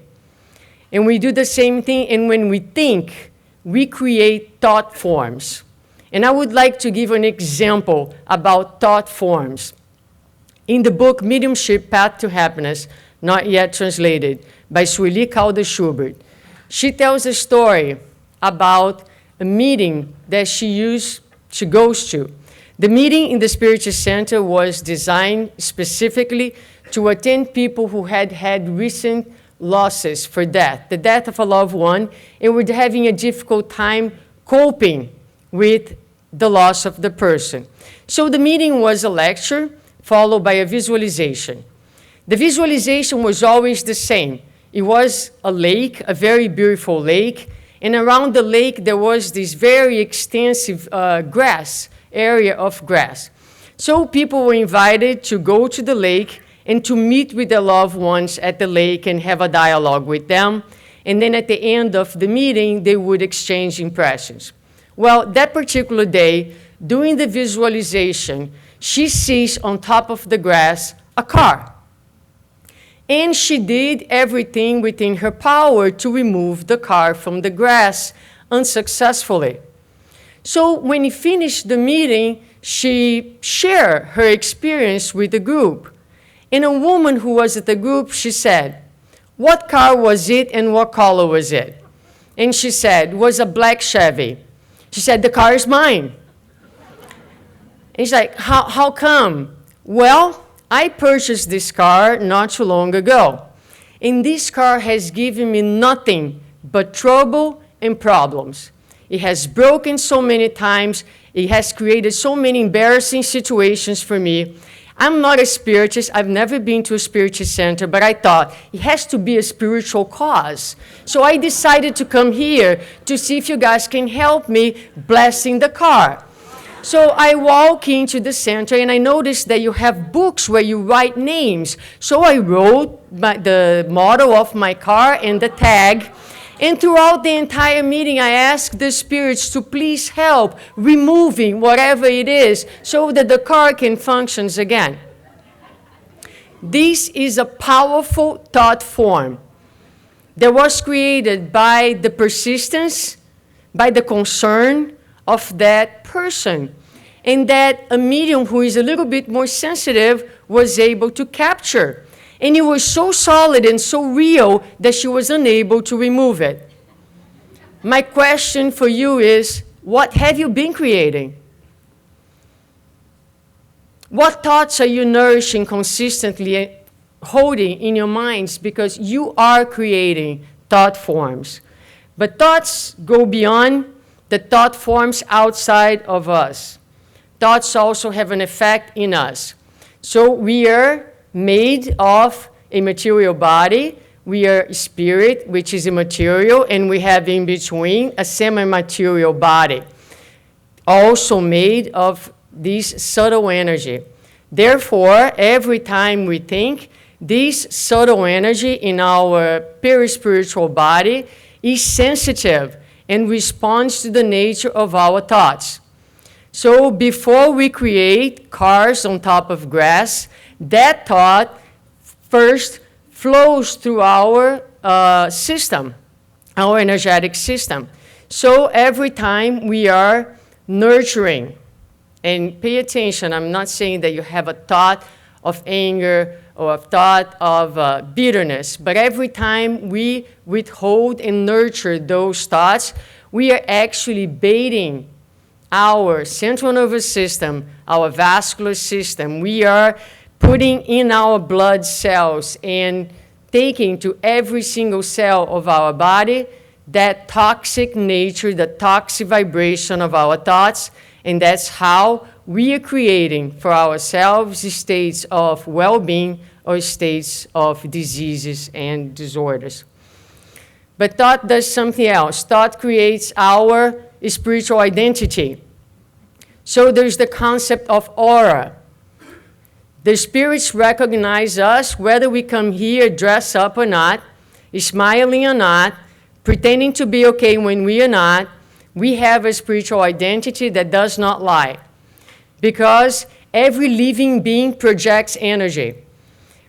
And we do the same thing, and when we think, we create thought forms. And I would like to give an example about thought forms. In the book Mediumship: Path to Happiness, not yet translated, by Sueli Calder Schubert, she tells a story about a meeting that she goes to. The meeting in the Spiritist Center was designed specifically to attend people who had had recent losses for death, the death of a loved one, and were having a difficult time coping with the loss of the person. So the meeting was a lecture followed by a visualization. The visualization was always the same. It was a lake, a very beautiful lake, and around the lake there was this very extensive area of grass. So people were invited to go to the lake and to meet with their loved ones at the lake and have a dialogue with them. And then at the end of the meeting, they would exchange impressions. Well, that particular day, during the visualization, she sees on top of the grass a car. And she did everything within her power to remove the car from the grass unsuccessfully. So when he finished the meeting, she shared her experience with the group. And a woman who was at the group, she said, "What car was it and what color was it?" And she said, "It was a black Chevy." She said, "The car is mine." And she's like, how come? "Well, I purchased this car not too long ago. And this car has given me nothing but trouble and problems. It has broken so many times. It has created so many embarrassing situations for me. I'm not a spiritist. I've never been to a spiritist center, but I thought it has to be a spiritual cause. So I decided to come here to see if you guys can help me blessing the car. So I walk into the center and I noticed that you have books where you write names. So I wrote the model of my car and the tag. And throughout the entire meeting, I asked the spirits to please help removing whatever it is so that the car can function again. This is a powerful thought form that was created by the persistence, by the concern of that person, and that a medium who is a little bit more sensitive was able to capture. And it was so solid and so real that she was unable to remove it. My question for you is, what have you been creating? What thoughts are you nourishing consistently, holding in your minds? Because you are creating thought forms. But thoughts go beyond the thought forms outside of us. Thoughts also have an effect in us. So we are made of a material body. We are spirit, which is immaterial, and we have in between a semi-material body, also made of this subtle energy. Therefore, every time we think, this subtle energy in our perispiritual body is sensitive and responds to the nature of our thoughts. So before we create cars on top of grass, that thought first flows through our system, our energetic system. So every time we are nurturing, and pay attention, I'm not saying that you have a thought of anger or a thought of bitterness, but every time we withhold and nurture those thoughts, we are actually baiting our central nervous system, our vascular system. We are putting in our blood cells and taking to every single cell of our body that toxic nature, the toxic vibration of our thoughts, and that's how we are creating for ourselves states of well-being or states of diseases and disorders. But thought does something else. Thought creates our spiritual identity. So there's the concept of aura. The spirits recognize us whether we come here dressed up or not, smiling or not, pretending to be okay when we are not. We have a spiritual identity that does not lie. Because every living being projects energy.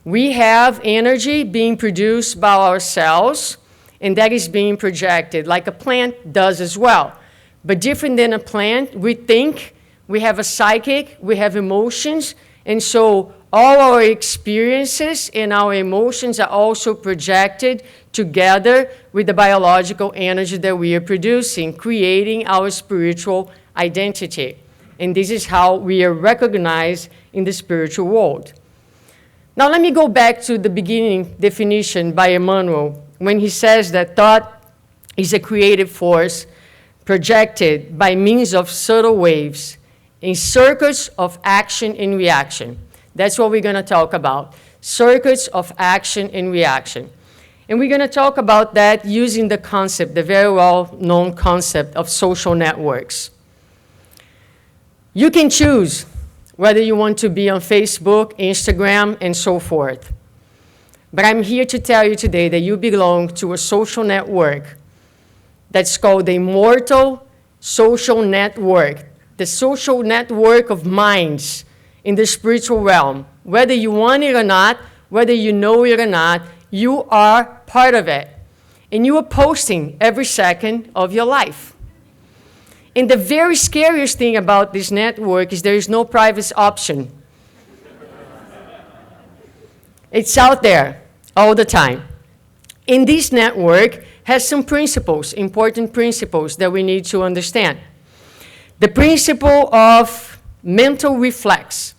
We have energy being produced by our cells, and that is being projected, like a plant does as well. But different than a plant, we think, we have a psychic, we have emotions, and so all our experiences and our emotions are also projected together with the biological energy that we are producing, creating our spiritual identity. And this is how we are recognized in the spiritual world. Now let me go back to the beginning definition by Emmanuel, when he says that thought is a creative force projected by means of subtle waves in circuits of action and reaction. That's what we're going to talk about, circuits of action and reaction. And we're going to talk about that using the concept, the very well-known concept of social networks. You can choose whether you want to be on Facebook, Instagram, and so forth. But I'm here to tell you today that you belong to a social network that's called the immortal social network, the social network of minds in the spiritual realm. Whether you want it or not, whether you know it or not, you are part of it. And you are posting every second of your life. And the very scariest thing about this network is there is no privacy option. It's out there all the time. And this network has some principles, important principles that we need to understand. The principle of mental reflex,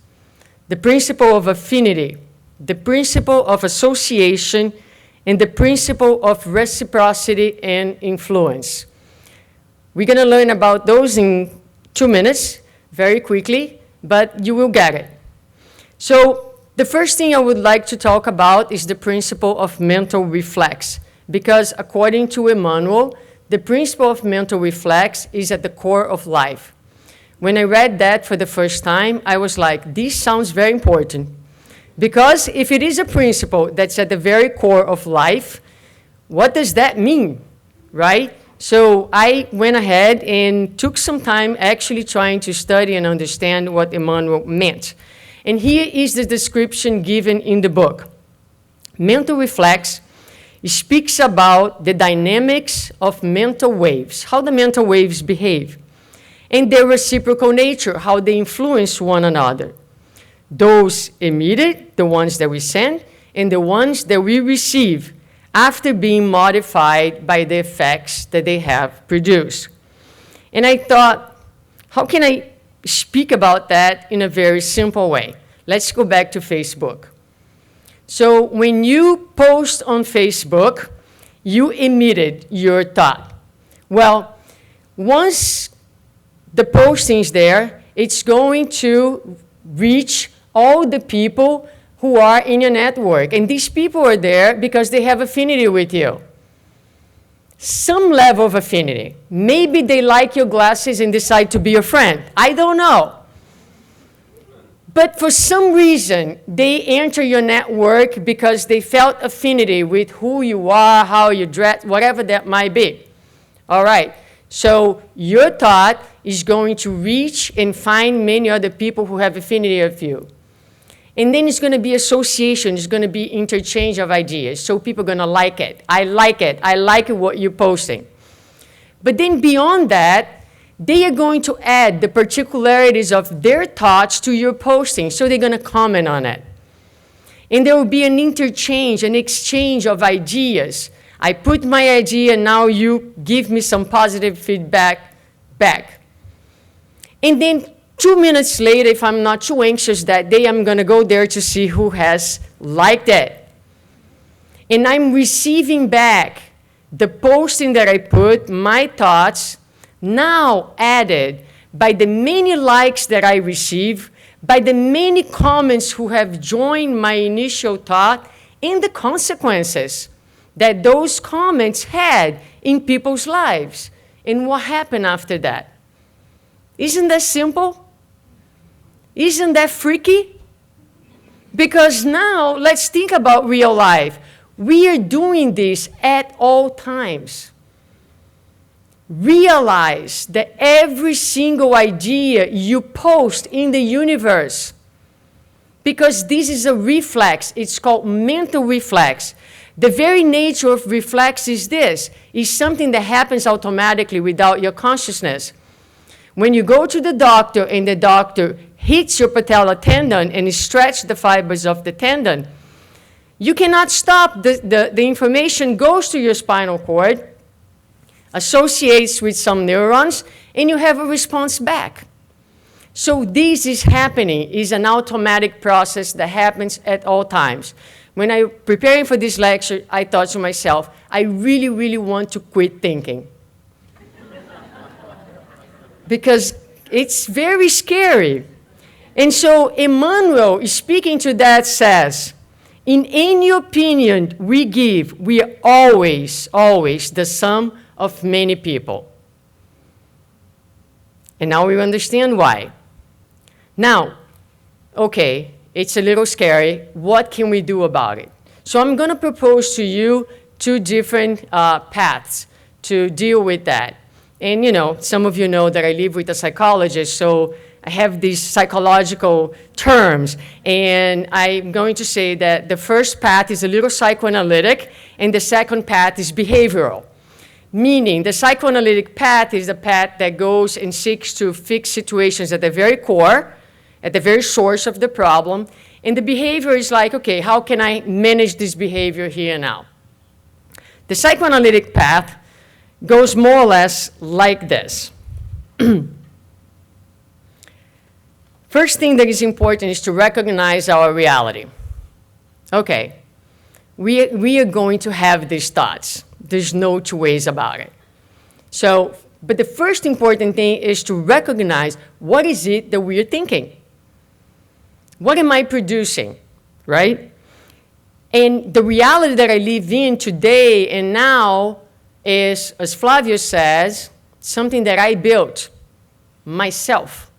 the principle of affinity, the principle of association, and the principle of reciprocity and influence. We're going to learn about those in 2 minutes, very quickly, but you will get it. So the first thing I would like to talk about is the principle of mental reflex, because according to Emmanuel, the principle of mental reflex is at the core of life. When I read that for the first time, I was like, this sounds very important. Because if it is a principle that's at the very core of life, what does that mean, right? So I went ahead and took some time actually trying to study and understand what Emmanuel meant. And here is the description given in the book. Mental reflex speaks about the dynamics of mental waves, how the mental waves behave, and their reciprocal nature, how they influence one another. Those emitted, the ones that we send, and the ones that we receive after being modified by the effects that they have produced. And I thought, how can I speak about that in a very simple way? Let's go back to Facebook. So when you post on Facebook, you emitted your thought. Well, once the posting's there, it's going to reach all the people who are in your network. And these people are there because they have affinity with you. Some level of affinity. Maybe they like your glasses and decide to be your friend. I don't know. But for some reason, they enter your network because they felt affinity with who you are, how you dress, whatever that might be. All right. So your thought is going to reach and find many other people who have affinity with you. And then it's going to be association. It's going to be interchange of ideas. So people are going to like it. I like it. I like what you're posting. But then beyond that, they are going to add the particularities of their thoughts to your posting. So they're going to comment on it. And there will be an interchange, an exchange of ideas. I put my idea, and now you give me some positive feedback back. And then 2 minutes later, if I'm not too anxious that day, I'm going to go there to see who has liked it. And I'm receiving back the posting that I put, my thoughts, now added by the many likes that I receive, by the many comments who have joined my initial thought, and the consequences that those comments had in people's lives. And what happened after that? Isn't that simple? Isn't that freaky? Because now, let's think about real life. We are doing this at all times. Realize that every single idea you post in the universe, because this is a reflex, it's called mental reflex. The very nature of reflex is this, is something that happens automatically without your consciousness. When you go to the doctor and the doctor hits your patellar tendon and stretch the fibers of the tendon, you cannot stop. The information goes to your spinal cord, associates with some neurons, and you have a response back. So this is happening, is an automatic process that happens at all times. When I preparing for this lecture, I thought to myself, I really, really want to quit thinking. Because it's very scary. And so Emmanuel, speaking to that, says, in any opinion we are always the sum of many people. And now we understand why. Now, okay, it's a little scary. What can we do about it? So I'm going to propose to you 2 different paths to deal with that. And, you know, some of you know that I live with a psychologist, so I have these psychological terms. And I'm going to say that the first path is a little psychoanalytic, and the second path is behavioral. Meaning, the psychoanalytic path is the path that goes and seeks to fix situations at the very core, at the very source of the problem. And the behavior is like, okay, how can I manage this behavior here and now? The psychoanalytic path goes more or less like this. First thing that is important is to recognize our reality. Okay, we are going to have these thoughts. There's no 2 ways about it. So, but the first important thing is to recognize what is it that we are thinking. What am I producing, right? And the reality that I live in today and now is, as Flavio says, something that I built myself.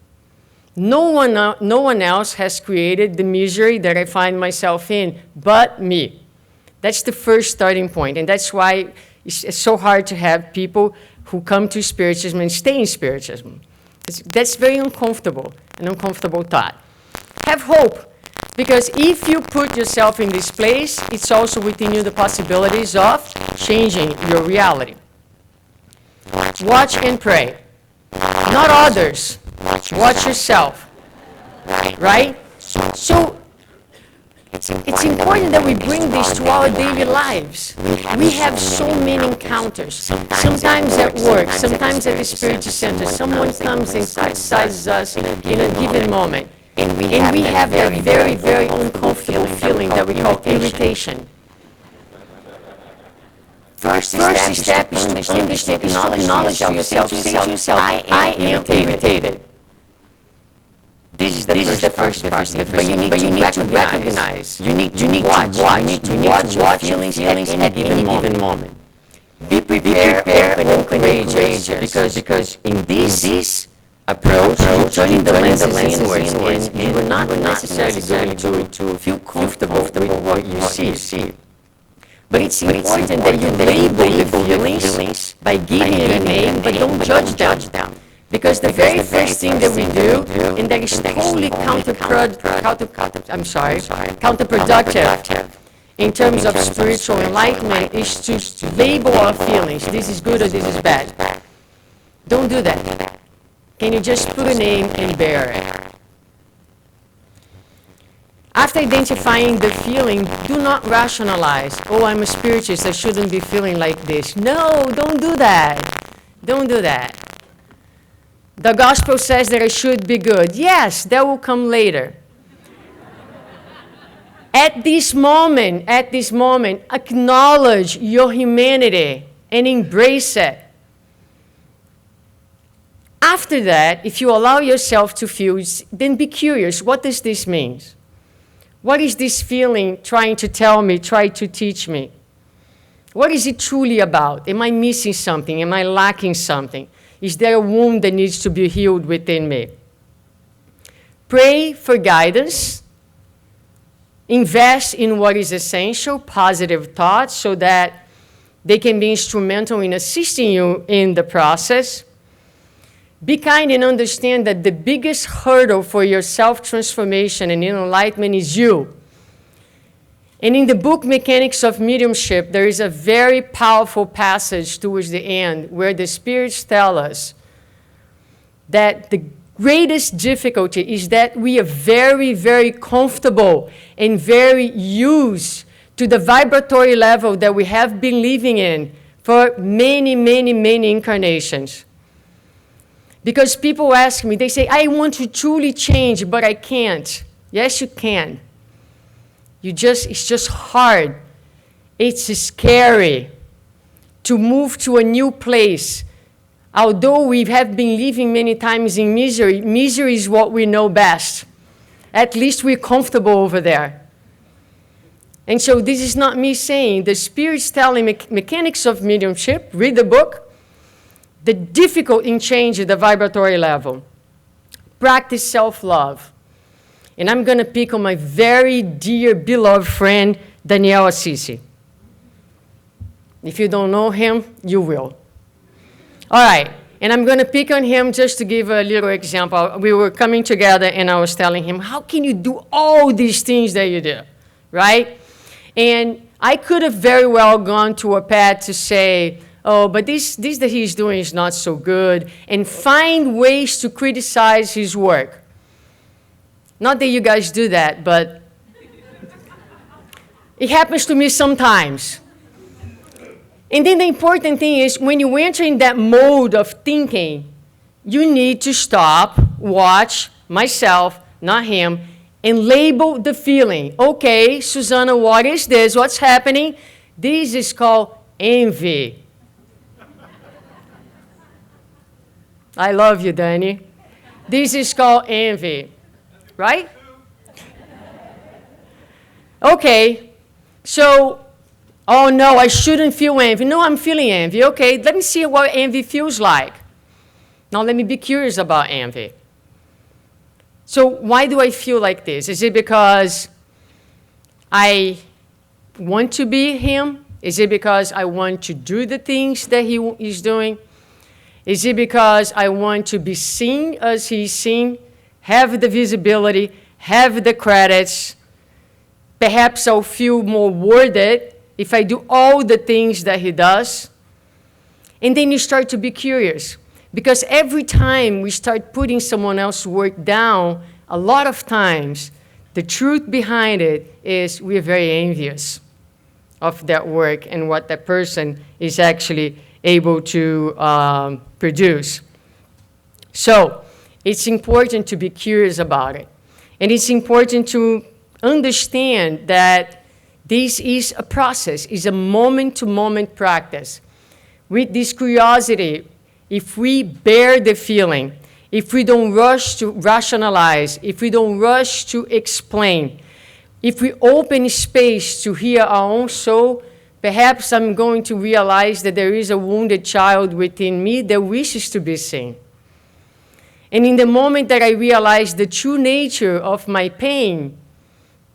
No one else has created the misery that I find myself in but me. That's the first starting point, and that's why it's so hard to have people who come to Spiritism and stay in Spiritism. That's very uncomfortable, an uncomfortable thought. Have hope, because if you put yourself in this place, it's also within you the possibilities of changing your reality. Watch and pray. Not others. Watch yourself. Right? So, it's important that we bring this to our daily lives. We have so many encounters. Sometimes at work, sometimes at the Spiritist Center, someone comes and criticizes us in a given moment. And we have that very, very uncomfortable feeling that we call irritation. First step is to understand, acknowledge to yourself, I am irritated. This is the first part, but you need to recognize. You need to watch your feelings at any given moment. Be prepared, open and courageous, because in this approach, turning the lenses inwards, and we're not necessarily going to feel comfortable with what you see. But it's important that you label the feelings by giving it a name, but don't judge them. Because the very first thing that we do, and that is totally counterproductive in terms of spiritual enlightenment, is to label our feelings. This is good or this is bad. Don't do that. Can you just put a name and bear it? After identifying the feeling, do not rationalize. Oh, I'm a spiritist, I shouldn't be feeling like this. No, don't do that. Don't do that. The gospel says that I should be good. Yes, that will come later. At this moment, acknowledge your humanity and embrace it. After that, if you allow yourself to feel, then be curious. What does this mean? What is this feeling trying to tell me, trying to teach me? What is it truly about? Am I missing something? Am I lacking something? Is there a wound that needs to be healed within me? Pray for guidance. Invest in what is essential, positive thoughts, so that they can be instrumental in assisting you in the process. Be kind and understand that the biggest hurdle for your self-transformation and enlightenment is you. And in the book Mechanics of Mediumship, there is a very powerful passage towards the end where the spirits tell us that greatest difficulty is that we are very, very comfortable and very used to the vibratory level that we have been living in for many, many, many incarnations. Because people ask me, they say, I want to truly change, but I can't. Yes, you can. It's just hard. It's scary to move to a new place. Although we have been living many times in misery, misery is what we know best. At least we're comfortable over there. And so this is not me saying, the Spirit's telling mechanics of mediumship, read the book, the difficult in change the vibratory level. Practice self-love. And I'm going to pick on my very dear, beloved friend, Daniel Assisi. If you don't know him, you will. All right, and I'm going to pick on him just to give a little example. We were coming together, and I was telling him, how can you do all these things that you do, right? And I could have very well gone to a path to say, oh, but this that he's doing is not so good, and find ways to criticize his work. Not that you guys do that, but it happens to me sometimes. And then the important thing is, when you enter in that mode of thinking, you need to stop, watch myself, not him, and label the feeling. Okay, Suzana, what is this? What's happening? This is called envy. I love you, Danny. This is called envy, right? Okay, so, oh no, I shouldn't feel envy. No, I'm feeling envy. Okay, let me see what envy feels like. Now let me be curious about envy. So why do I feel like this? Is it because I want to be him? Is it because I want to do the things that he is doing? Is it because I want to be seen as he's seen, have the visibility, have the credits? Perhaps I'll feel more worthy if I do all the things that he does. And then you start to be curious. Because every time we start putting someone else's work down, a lot of times, the truth behind it is we are very envious of that work and what that person is actually able to produce. So it's important to be curious about it. And it's important to understand that this is a process, is a moment-to-moment practice. With this curiosity, if we bear the feeling, if we don't rush to rationalize, if we don't rush to explain, if we open space to hear our own soul, perhaps I'm going to realize that there is a wounded child within me that wishes to be seen. And in the moment that I realize the true nature of my pain,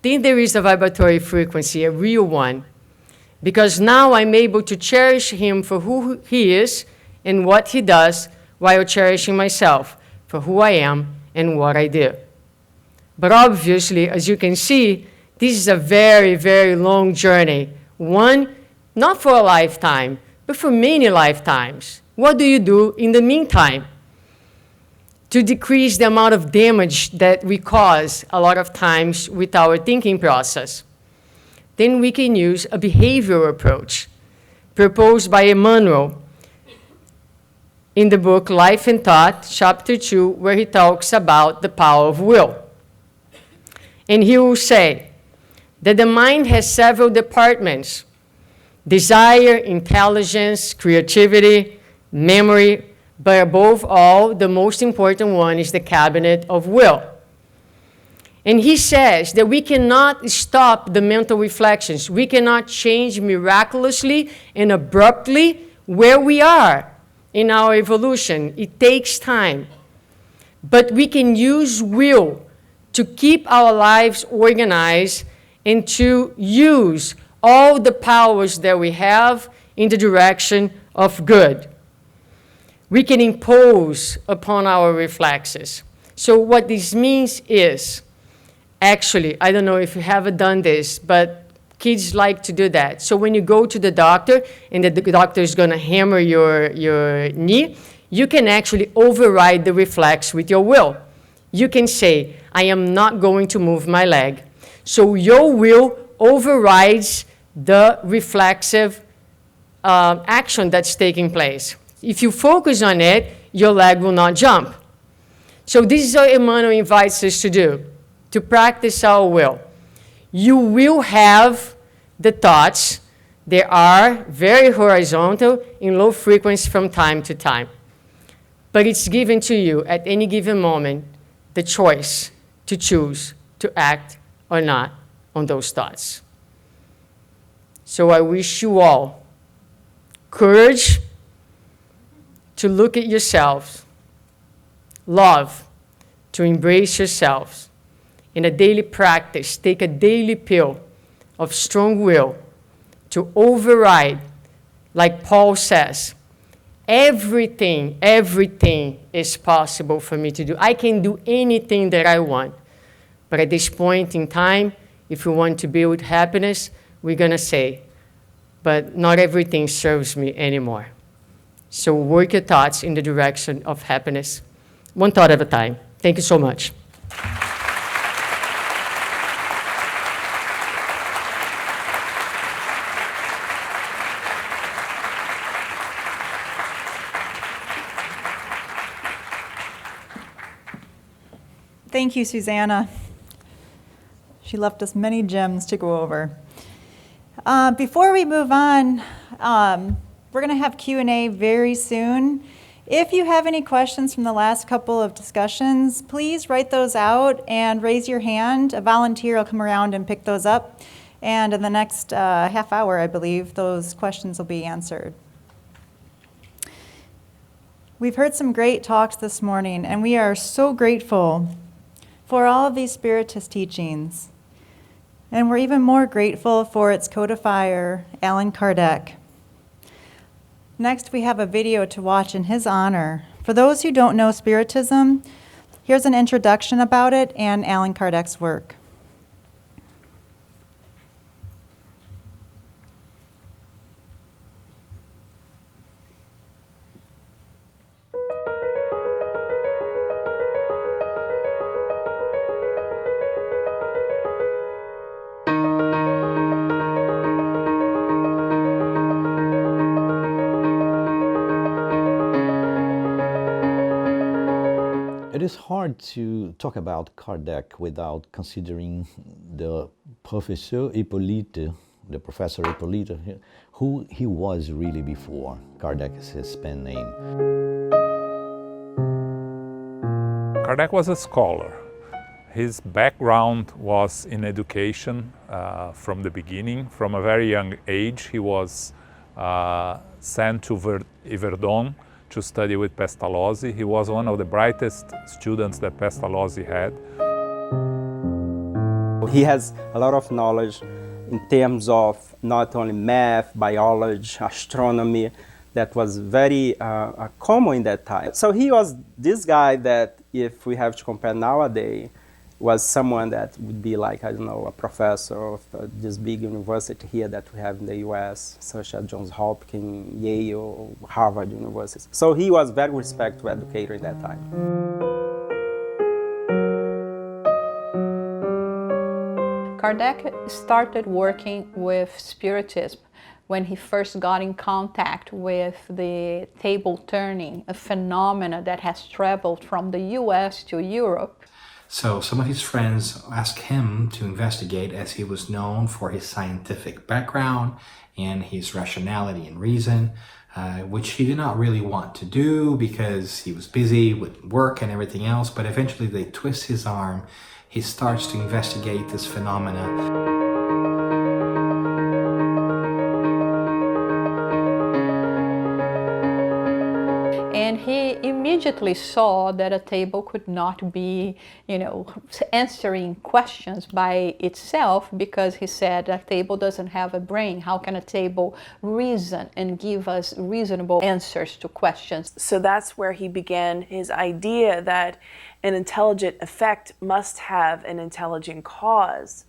then there is a vibratory frequency, a real one. Because now I'm able to cherish him for who he is and what he does, while cherishing myself for who I am and what I do. But obviously, as you can see, this is a very, very long journey. One, not for a lifetime, but for many lifetimes. What do you do in the meantime to decrease the amount of damage that we cause a lot of times with our thinking process? Then we can use a behavioral approach proposed by Emmanuel in the book Life and Thought, chapter 2, where he talks about the power of will. And he will say that the mind has several departments: desire, intelligence, creativity, memory, but above all, the most important one is the cabinet of will. And he says that we cannot stop the mental reflections. We cannot change miraculously and abruptly where we are in our evolution. It takes time. But we can use will to keep our lives organized and to use all the powers that we have in the direction of good. We can impose upon our reflexes. So what this means is, actually, I don't know if you haven't done this, but kids like to do that. So when you go to the doctor and the doctor is going to hammer your knee, you can actually override the reflex with your will. You can say, I am not going to move my leg. So your will overrides the reflexive action that's taking place. If you focus on it, your leg will not jump. So this is what Emmanuel invites us to do, to practice our will. You will have the thoughts. They are very horizontal in low frequency from time to time. But it's given to you at any given moment the choice to choose to act or not on those thoughts. So I wish you all courage to look at yourselves, love, to embrace yourselves. In a daily practice, take a daily pill of strong will to override, like Paul says, everything is possible for me to do. I can do anything that I want. But at this point in time, if we want to build happiness, we're going to say, but not everything serves me anymore. So work your thoughts in the direction of happiness, one thought at a time. Thank you so much. Thank you, Suzana. She left us many gems to go over. Before we move on, we're going to have Q&A very soon. If you have any questions from the last couple of discussions, please write those out and raise your hand. A volunteer will come around and pick those up. And in the next half hour, I believe, those questions will be answered. We've heard some great talks this morning, and we are so grateful for all of these Spiritist teachings. And we're even more grateful for its codifier, Allan Kardec. Next, we have a video to watch in his honor. For those who don't know Spiritism, here's an introduction about it and Allan Kardec's work. It is hard to talk about Kardec without considering the Professor Hippolyte, the Professor Hippolyte, who he was really before Kardec is his pen name. Kardec was a scholar. His background was in education from the beginning. From a very young age, he was sent to Yverdon to study with Pestalozzi. He was one of the brightest students that Pestalozzi had. He has a lot of knowledge in terms of not only math, biology, astronomy, that was very common in that time. So he was this guy that, if we have to compare nowadays, was someone that would be like, I don't know, a professor of this big university here that we have in the US, such as Johns Hopkins, Yale, Harvard University. So he was very respected educator in that time. Kardec started working with Spiritism when he first got in contact with the table turning, a phenomena that has traveled from the US to Europe. So some of his friends asked him to investigate, as he was known for his scientific background and his rationality and reason, which he did not really want to do because he was busy with work and everything else. But eventually they twist his arm. He starts to investigate this phenomena. And he immediately saw that a table could not be, answering questions by itself, because he said a table doesn't have a brain. How can a table reason and give us reasonable answers to questions? So that's where he began his idea that an intelligent effect must have an intelligent cause.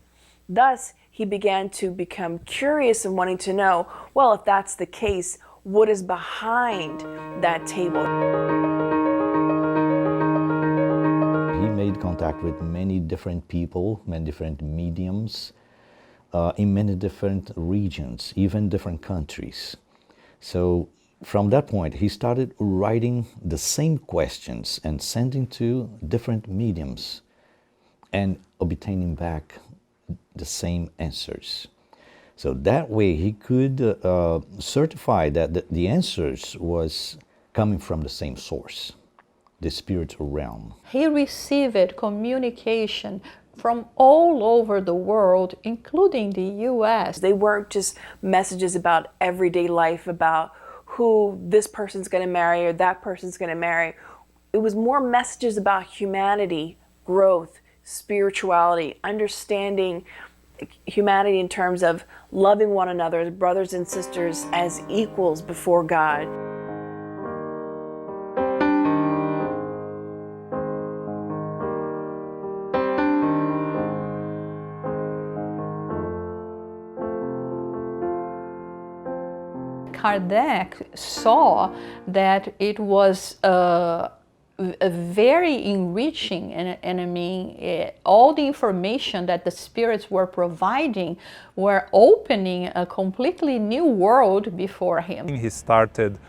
Thus, he began to become curious and wanting to know, well, if that's the case, what is behind that table? made contact with many different people, many different mediums, in many different regions, even different countries. So from that point, he started writing the same questions and sending to different mediums and obtaining back the same answers. So that way he could certify that the answers was coming from the same source, the spiritual realm. He received communication from all over the world, including the US. They weren't just messages about everyday life, about who this person's going to marry or that person's going to marry. It was more messages about humanity, growth, spirituality, understanding humanity in terms of loving one another as brothers and sisters, as equals before God. Kardec saw that it was a very enriching, and I mean, all the information that the spirits were providing were opening a completely new world before him. He started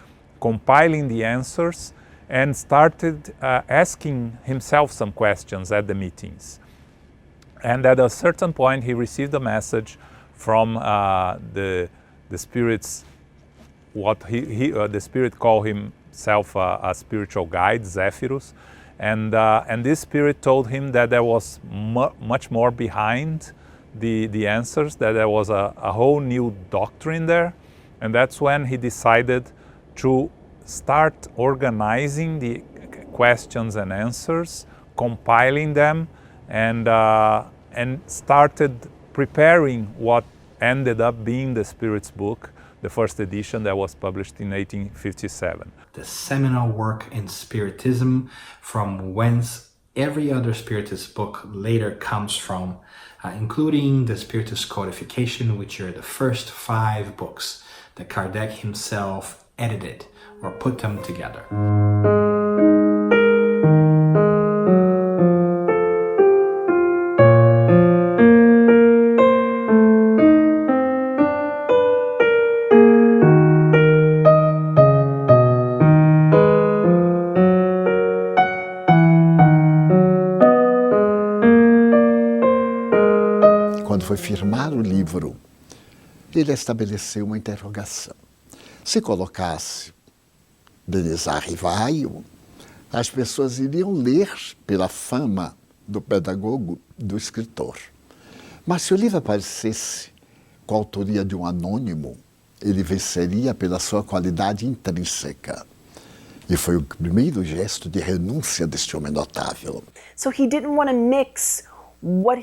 compiling the answers and started asking himself some questions at the meetings. And at a certain point, he received a message from the spirits. What the spirit called himself a spiritual guide, Zephyrus, and this spirit told him that there was much more behind the answers, that there was a whole new doctrine there, and that's when he decided to start organizing the questions and answers, compiling them, and started preparing what ended up being the Spirit's book, the first edition that was published in 1857. The seminal work in Spiritism, from whence every other Spiritist book later comes from, including the Spiritist Codification, which are the first 5 books that Kardec himself edited or put them together. Quando foi firmar o livro, ele estabeleceu uma interrogação. Se colocasse Denizar Rivaio, as pessoas iriam ler pela fama do pedagogo, do escritor. Mas se o livro aparecesse com a autoria de um anônimo, ele venceria pela sua qualidade intrínseca. E foi o primeiro gesto de renúncia deste homem notável. So he didn't want to mix what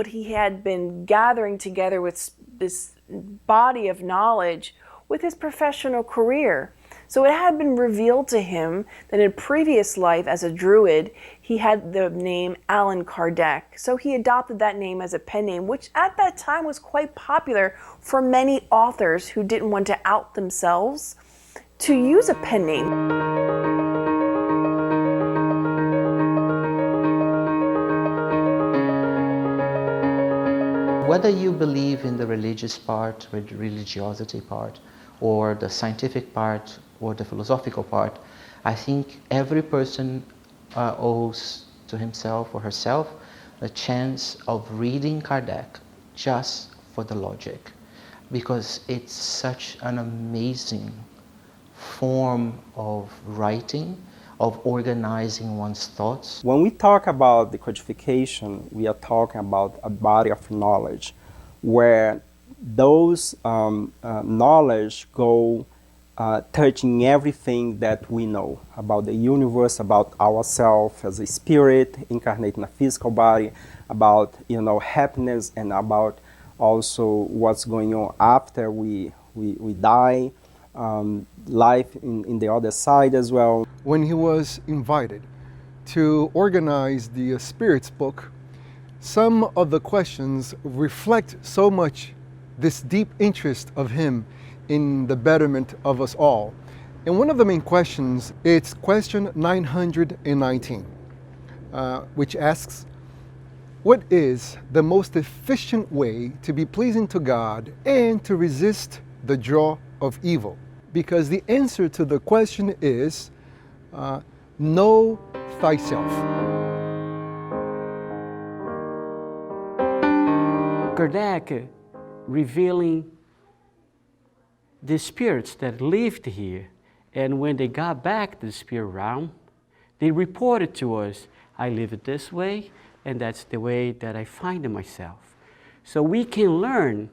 he had been gathering together with this body of knowledge with his professional career. So it had been revealed to him that in a previous life as a Druid, he had the name Allan Kardec. So he adopted that name as a pen name, which at that time was quite popular for many authors who didn't want to out themselves to use a pen name. Whether you believe in the religious part, religiosity part, or the scientific part, or the philosophical part, I think every person owes to himself or herself a chance of reading Kardec just for the logic, because it's such an amazing form of writing, of organizing one's thoughts. When we talk about the codification, we are talking about a body of knowledge where those knowledge go touching everything that we know about the universe, about ourselves as a spirit incarnate in a physical body, about happiness, and about also what's going on after we die, life in the other side as well. When he was invited to organize the Spirit's book, some of the questions reflect so much this deep interest of him in the betterment of us all. And one of the main questions, it's question 919. which asks, what is the most efficient way to be pleasing to God and to resist the draw of evil? Because the answer to the question is, know thyself. Kardec revealing the spirits that lived here, and when they got back to the spirit realm, they reported to us, I live it this way, and that's the way that I find myself. So we can learn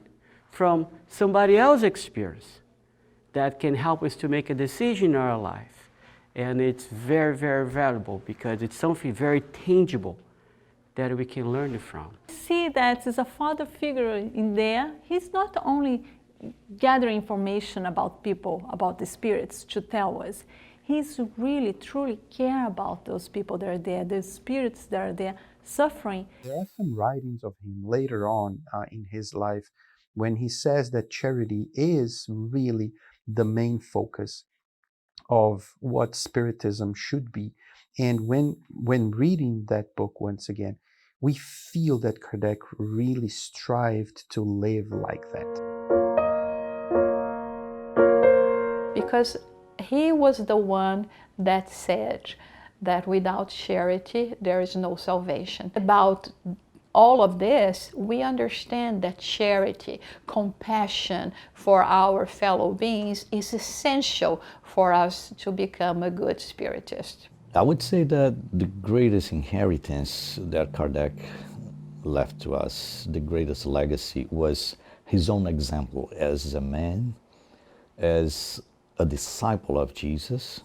from somebody else's experience that can help us to make a decision in our life. And it's very, very valuable because it's something very tangible that we can learn it from. See that as a father figure in there, he's not only gathering information about people, about the spirits to tell us, he's really, truly care about those people that are there, the spirits that are there suffering. There are some writings of him later on in his life when he says that charity is really the main focus of what Spiritism should be. And when reading that book once again, we feel that Kardec really strived to live like that. Because he was the one that said that without charity there is no salvation. About all of this, we understand that charity, compassion for our fellow beings is essential for us to become a good Spiritist. I would say that the greatest inheritance that Kardec left to us, the greatest legacy, was his own example as a man, as a disciple of Jesus,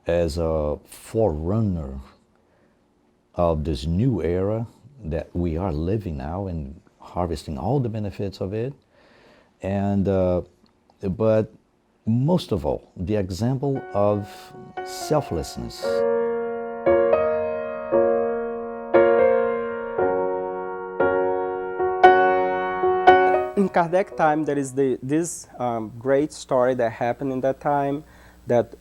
as a forerunner of this new era that we are living now and harvesting all the benefits of it. And but most of all, the example of selflessness. In Kardec time, there is this great story that happened in that time that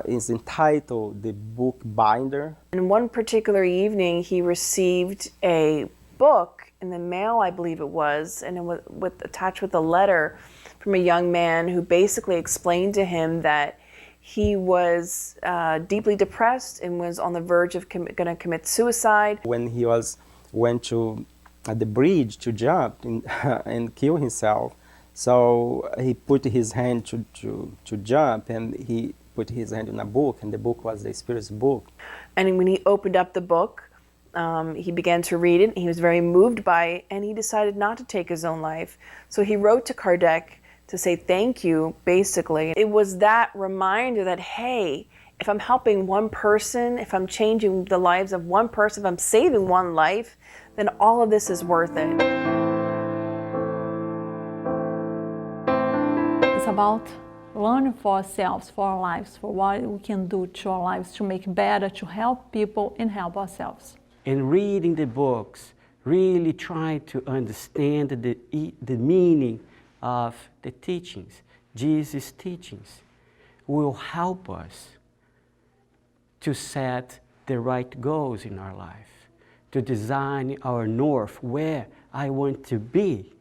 is entitled The Book Binder. And one particular evening, he received a book in the mail, I believe it was, and it was attached with a letter from a young man who basically explained to him that he was deeply depressed and was on the verge of going to commit suicide. When he went to the bridge to jump and kill himself, so he put his hand to jump, and he put his hand in a book, and the book was the Spirit's book. And when he opened up the book, he began to read it. He was very moved by it, and he decided not to take his own life. So he wrote to Kardec to say thank you, basically. It was that reminder that, hey, if I'm helping one person, if I'm changing the lives of one person, if I'm saving one life, then all of this is worth it. It's about learning for ourselves, for our lives, for what we can do to our lives to make better, to help people and help ourselves. In reading the books, really trying to understand the meaning of the teachings, Jesus' teachings, will help us to set the right goals in our life, to design our north, where I want to be.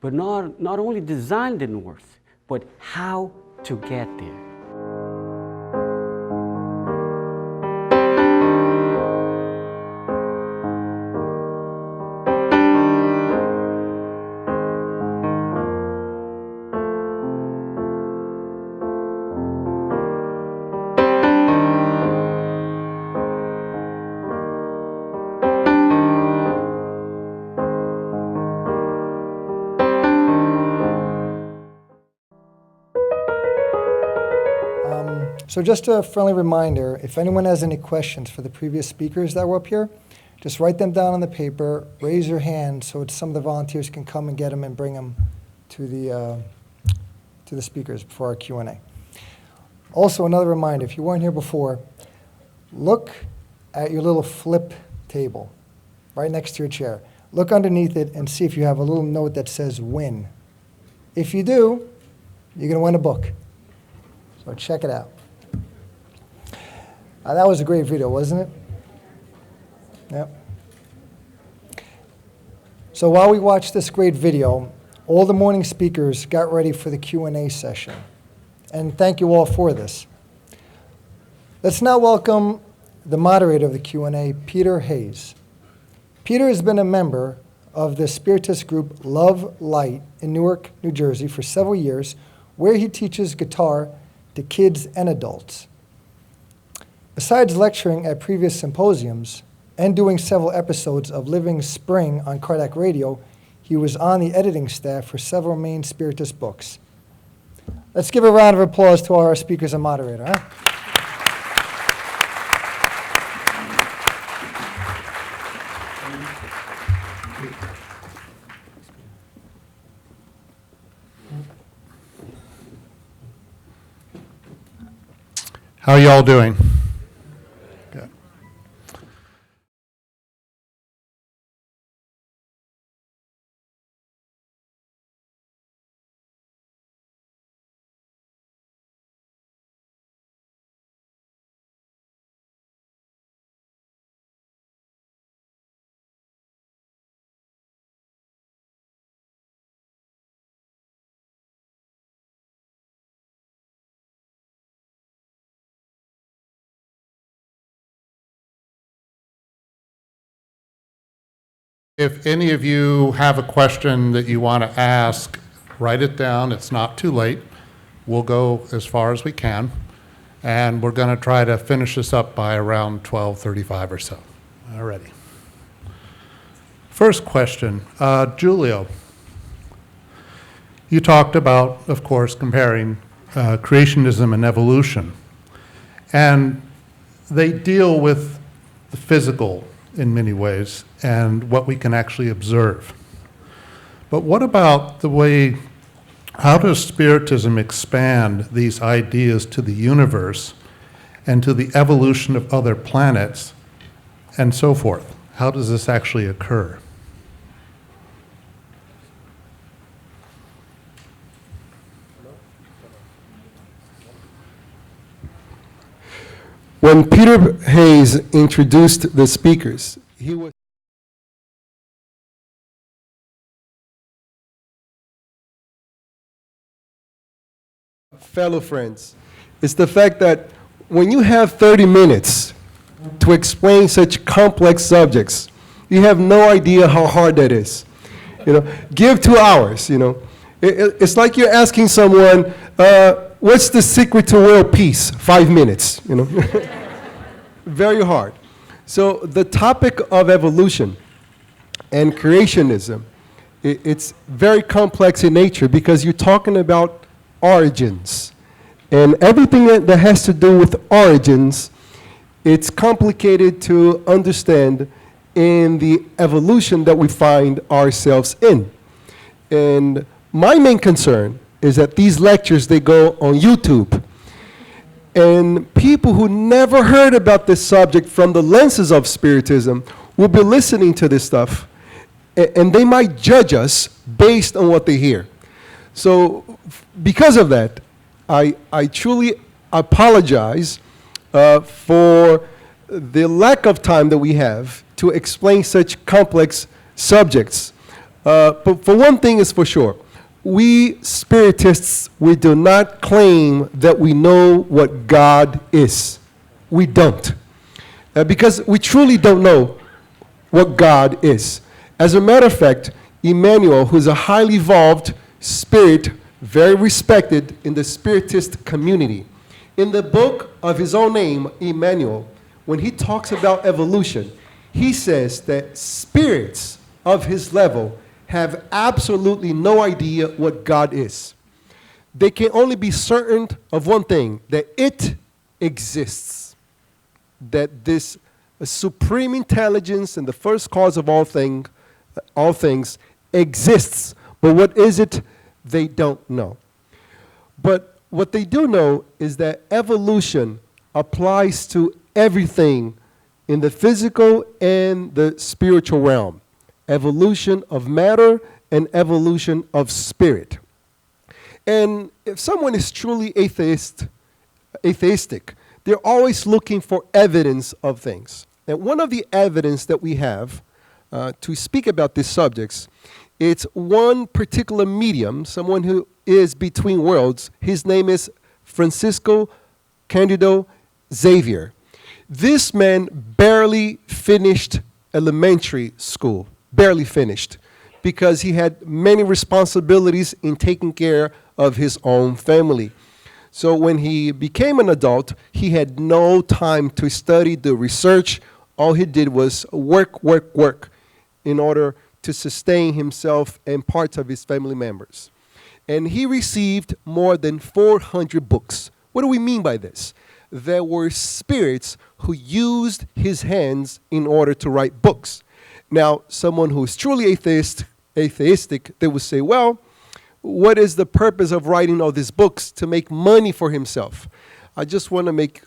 But not only design the north, but how to get there. So just a friendly reminder, if anyone has any questions for the previous speakers that were up here, just write them down on the paper, raise your hand so some of the volunteers can come and get them and bring them to the speakers for our Q&A. Also, another reminder, if you weren't here before, look at your little flip table right next to your chair. Look underneath it and see if you have a little note that says win. If you do, you're going to win a book. So check it out. That was a great video, wasn't it? Yep. So while we watched this great video, all the morning speakers got ready for the Q&A session. And thank you all for this. Let's now welcome the moderator of the Q&A, Peter Hayes. Peter has been a member of the Spiritist group Love Light in Newark, New Jersey for several years, where he teaches guitar to kids and adults. Besides lecturing at previous symposiums and doing several episodes of Living Spring on Kardec Radio, he was on the editing staff for several main Spiritist books. Let's give a round of applause to our speakers and moderator. Huh? How are y'all doing? Good. If any of you have a question that you want to ask, write it down. It's not too late. We'll go as far as we can. And we're going to try to finish this up by around 12:35 or so. Alrighty. First question, Julio. You talked about, of course, comparing creationism and evolution. And they deal with the physical in many ways and what we can actually observe. But what about the way, how does Spiritism expand these ideas to the universe and to the evolution of other planets and so forth? How does this actually occur? When Peter Hayes introduced the speakers, he was fellow friends. It's the fact that when you have 30 minutes to explain such complex subjects, you have no idea how hard that is. You know, give 2 hours, you know. It's like you're asking someone, what's the secret to world peace? 5 minutes, you know. Very hard. So the topic of evolution and creationism, it's very complex in nature because you're talking about origins. And everything that has to do with origins, it's complicated to understand in the evolution that we find ourselves in. And my main concern is that these lectures, they go on YouTube. And people who never heard about this subject from the lenses of Spiritism will be listening to this stuff, and they might judge us based on what they hear. So because of that, I truly apologize for the lack of time that we have to explain such complex subjects. But for one thing is for sure, we Spiritists, we do not claim that we know what God is. We don't. Because we truly don't know what God is. As a matter of fact, Emmanuel, who's a highly evolved spirit, very respected in the Spiritist community, in the book of his own name, Emmanuel, when he talks about evolution, he says that spirits of his level have absolutely no idea what God is. They can only be certain of one thing, that it exists. That this supreme intelligence and the first cause of all things exists. But what is it? They don't know. But what they do know is that evolution applies to everything in the physical and the spiritual realm. Evolution of matter and evolution of spirit. And if someone is truly atheistic, they're always looking for evidence of things. And one of the evidence that we have to speak about these subjects, it's one particular medium, someone who is between worlds. His name is Francisco Cândido Xavier. This man barely finished elementary school, barely finished, because he had many responsibilities in taking care of his own family. So when he became an adult, he had no time to study, do research. All he did was work, work, work in order to sustain himself and parts of his family members. And he received more than 400 books. What do we mean by this? There were spirits who used his hands in order to write books. Now, someone who is truly atheistic, they would say, well, what is the purpose of writing all these books? To make money for himself. I just want to make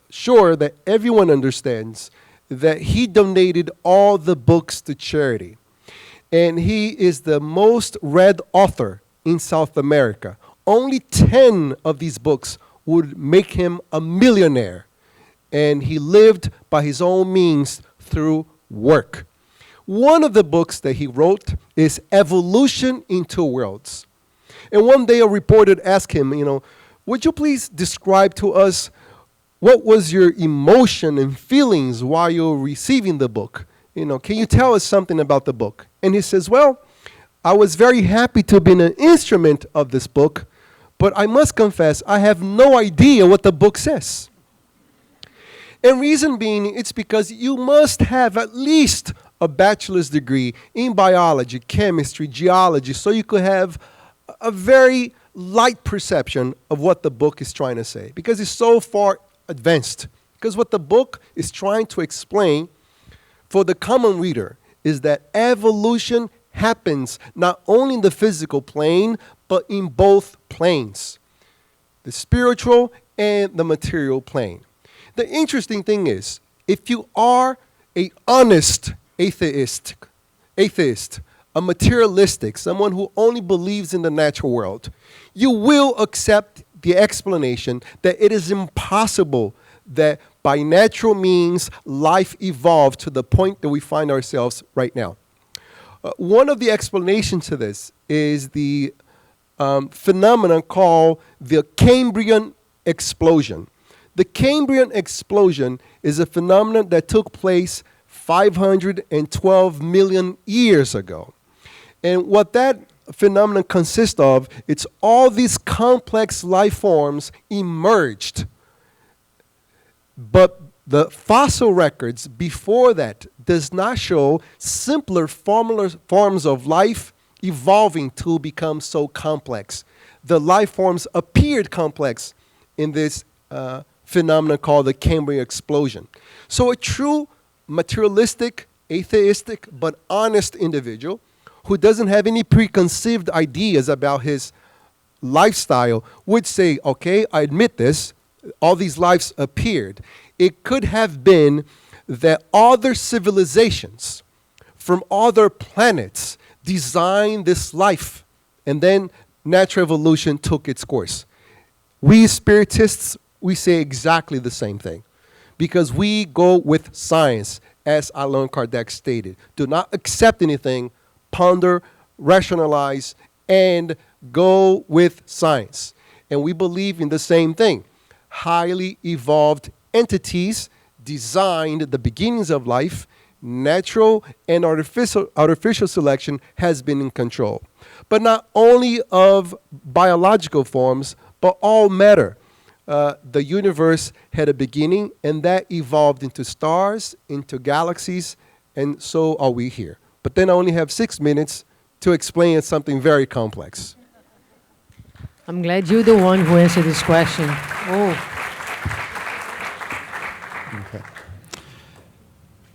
sure that everyone understands that he donated all the books to charity. And he is the most read author in South America. Only 10 of these books would make him a millionaire. And he lived by his own means through work. One of the books that he wrote is Evolution in Two Worlds. And one day a reporter asked him, would you please describe to us what was your emotion and feelings while you were receiving the book? Can you tell us something about the book? And he says, well, I was very happy to be an instrument of this book, but I must confess, I have no idea what the book says. And reason being, it's because you must have at least a bachelor's degree in biology, chemistry, geology, so you could have a very light perception of what the book is trying to say, because it's so far advanced. Because what the book is trying to explain for the common reader is that evolution happens not only in the physical plane, but in both planes, the spiritual and the material plane. The interesting thing is, if you are an honest atheist, a materialistic, someone who only believes in the natural world, you will accept the explanation that it is impossible that by natural means life evolved to the point that we find ourselves right now. One of the explanations to this is the phenomenon called the Cambrian explosion. The Cambrian explosion is a phenomenon that took place 512 million years ago. And what that phenomenon consists of, it's all these complex life forms emerged. But the fossil records before that does not show simpler forms of life evolving to become so complex. The life forms appeared complex in this phenomenon called the Cambrian explosion. So a true materialistic, atheistic, but honest individual who doesn't have any preconceived ideas about his lifestyle would say, okay, I admit this, all these lives appeared. It could have been that other civilizations from other planets designed this life, and then natural evolution took its course. We Spiritists, we say exactly the same thing, because we go with science, as Allan Kardec stated. Do not accept anything, ponder, rationalize, and go with science. And we believe in the same thing. Highly evolved entities designed the beginnings of life. Natural and artificial selection has been in control. But not only of biological forms, but all matter. The universe had a beginning, and that evolved into stars, into galaxies, and so are we here. But then I only have 6 minutes to explain something very complex. I'm glad you're the one who answered this question. Oh. Okay.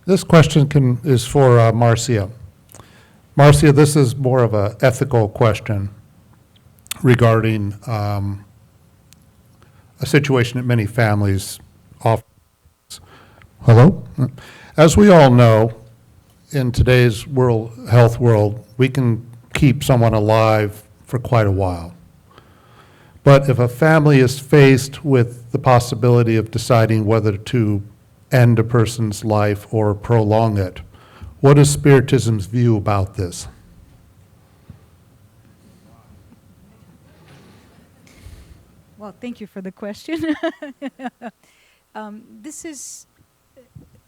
This question is for Marcia. Marcia, this is more of an ethical question regarding a situation that many families often. Hello? As we all know, in today's health world, we can keep someone alive for quite a while. But if a family is faced with the possibility of deciding whether to end a person's life or prolong it. What is Spiritism's view about this? Well, thank you for the question.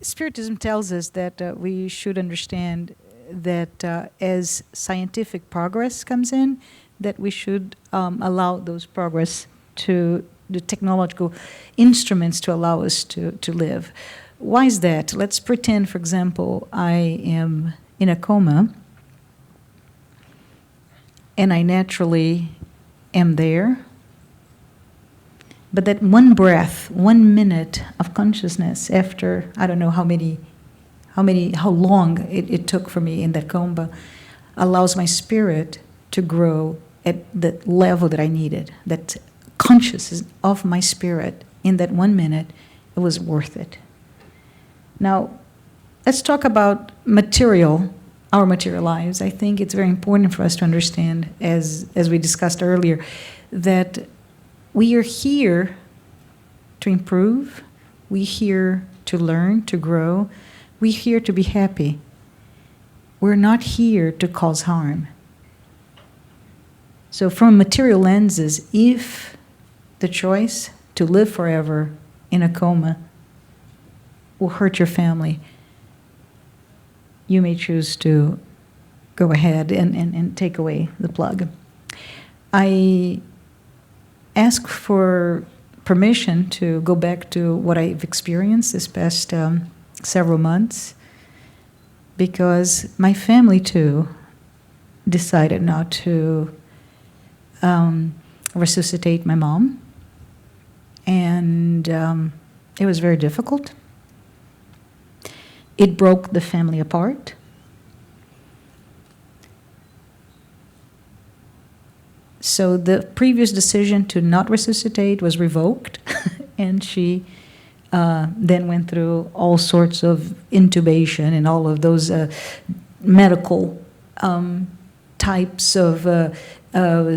Spiritism tells us that we should understand that as scientific progress comes in, that we should allow those progress to the technological instruments to allow us to live. Why is that? Let's pretend, for example, I am in a coma and I naturally am there. But that one breath, 1 minute of consciousness after, I don't know how long it took for me in that coma, allows my spirit to grow at the level that I needed. That consciousness of my spirit in that 1 minute, it was worth it. Now, let's talk about our material lives. I think it's very important for us to understand, as we discussed earlier, that we are here to improve, we're here to learn, to grow, we're here to be happy. We're not here to cause harm. So from material lenses, if the choice to live forever in a coma will hurt your family, you may choose to go ahead and take away the plug. I ask for permission to go back to what I've experienced this past several months, because my family too decided not to resuscitate my mom, and it was very difficult. It broke the family apart. So the previous decision to not resuscitate was revoked, and she then went through all sorts of intubation and all of those medical types of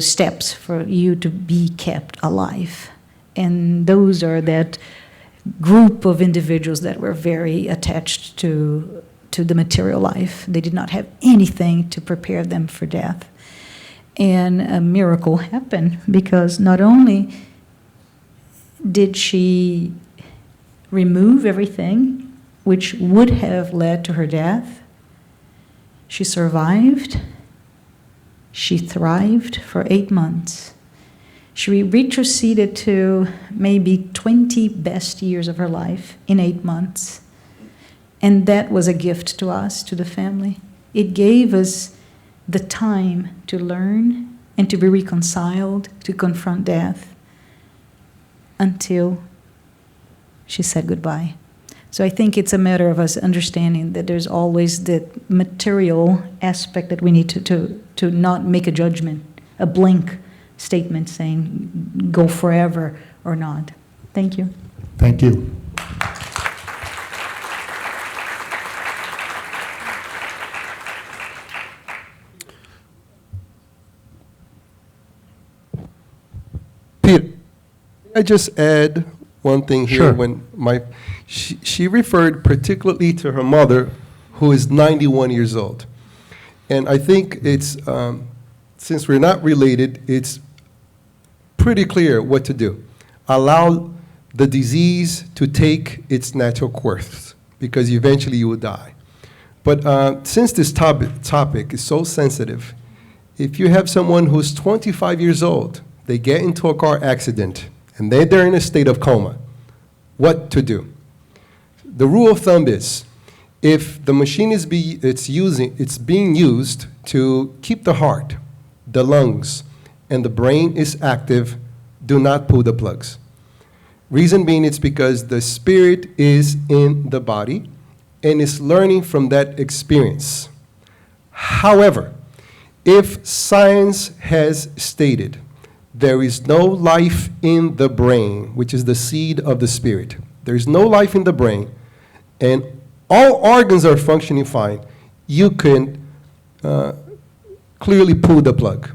steps for you to be kept alive. And those are that group of individuals that were very attached to the material life. They did not have anything to prepare them for death. And a miracle happened, because not only did she remove everything which would have led to her death, she survived, she thrived for 8 months. She retroceded to maybe 20 best years of her life in 8 months. And that was a gift to us, to the family. It gave us the time to learn and to be reconciled, to confront death, until she said goodbye. So I think it's a matter of us understanding that there's always the material aspect that we need to not make a judgment, a blank statement saying go forever or not. Thank you. Thank you. Peter, I just add one thing here. Sure. When she referred particularly to her mother, who is 91 years old. And I think it's, since we're not related, it's pretty clear what to do. Allow the disease to take its natural course, because eventually you will die. But since this topic is so sensitive, if you have someone who's 25 years old, they get into a car accident, and they're in a state of coma, what to do? The rule of thumb is, if the machine is being used to keep the heart, the lungs, and the brain is active, do not pull the plugs. Reason being, it's because the spirit is in the body and is learning from that experience. However, if science has stated there is no life in the brain, which is the seed of the spirit, there is no life in the brain, and all organs are functioning fine, you can clearly pull the plug.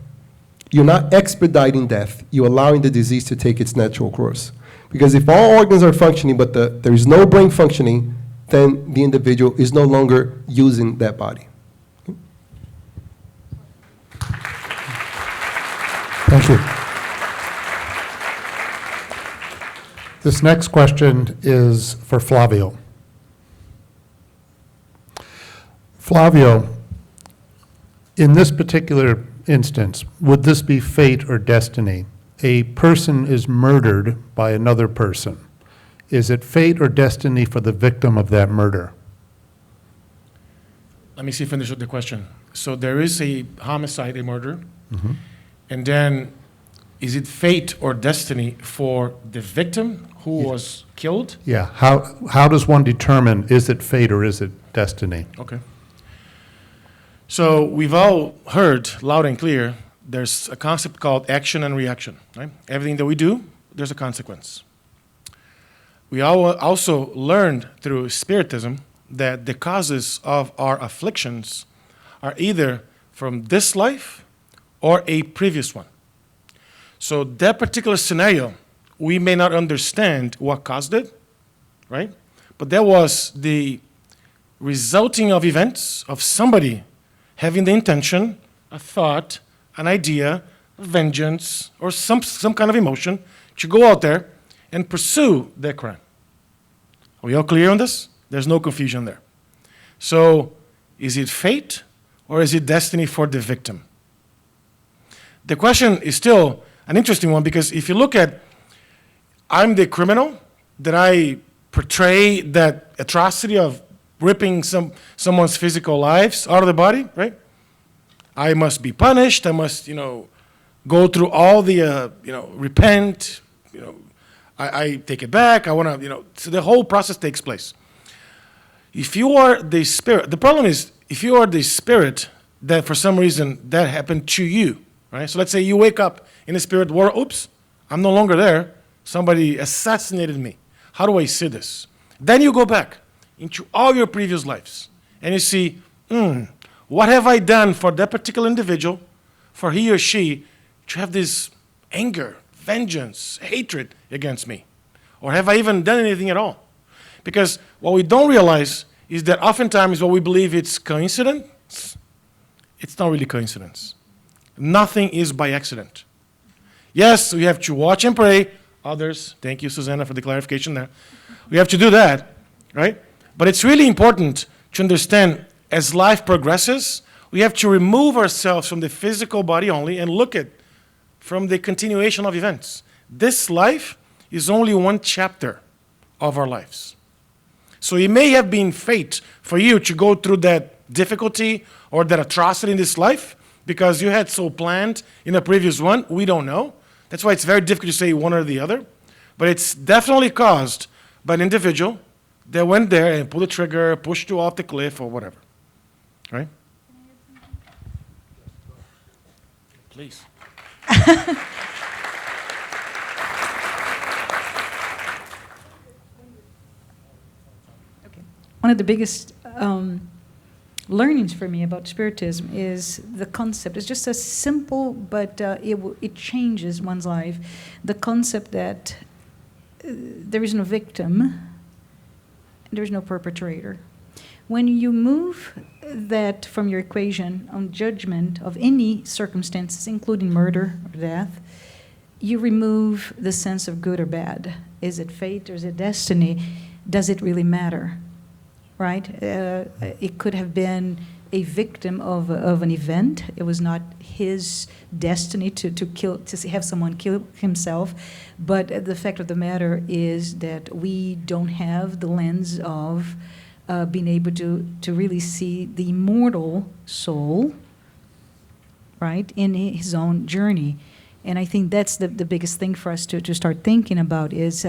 You're not expediting death. You're allowing the disease to take its natural course. Because if all organs are functioning, but there is no brain functioning, then the individual is no longer using that body. Thank you. This next question is for Flavio. Flavio, in this particular instance, would this be fate or destiny? A person is murdered by another person. Is it fate or destiny for the victim of that murder? Let me see if I understood the question. So there is a homicide, a murder, Mhm. and then is it fate or destiny for the victim who was killed? Yeah, how does one determine, is it fate or is it destiny? Okay. So we've all heard loud and clear, there's a concept called action and reaction, right? Everything that we do, there's a consequence. We all also learned through Spiritism that the causes of our afflictions are either from this life or a previous one. So that particular scenario, we may not understand what caused it, right? But that was the resulting of events of somebody having the intention, a thought, an idea, a vengeance, or some kind of emotion to go out there and pursue their crime. Are we all clear on this? There's no confusion there. So is it fate or is it destiny for the victim? The question is still an interesting one because if you look at, I'm the criminal, that I portray that atrocity of ripping someone's physical lives out of the body, right? I must be punished. I must, go through all the, repent. I take it back. I want to, so the whole process takes place. If you are the spirit, the problem is if you are the spirit that for some reason that happened to you, right? So let's say you wake up in the spirit world. Oops, I'm no longer there. Somebody assassinated me. How do I see this? Then you go back into all your previous lives and you see, what have I done for that particular individual, for he or she to have this anger, vengeance, hatred against me? Or have I even done anything at all? Because what we don't realize is that oftentimes what we believe it's coincidence, it's not really coincidence. Nothing is by accident. Yes, we have to watch and pray. Others, thank you, Suzana, for the clarification there. We have to do that, right? But it's really important to understand as life progresses, we have to remove ourselves from the physical body only and look at from the continuation of events. This life is only one chapter of our lives. So it may have been fate for you to go through that difficulty or that atrocity in this life because you had so planned in a previous one. We don't know. That's why it's very difficult to say one or the other. But it's definitely caused by an individual that went there and pulled the trigger, pushed you off the cliff or whatever. Right? Please. One of the biggest learnings for me about Spiritism is the concept. It's just a simple, but it changes one's life. The concept that there is no victim, there is no perpetrator. When you move that from your equation on judgment of any circumstances, including murder or death, you remove the sense of good or bad. Is it fate or is it destiny? Does it really matter? Right? It could have been a victim of an event. It was not his destiny to have someone kill himself. But the fact of the matter is that we don't have the lens of being able to really see the immortal soul, right, in his own journey. And I think that's the biggest thing for us to start thinking about is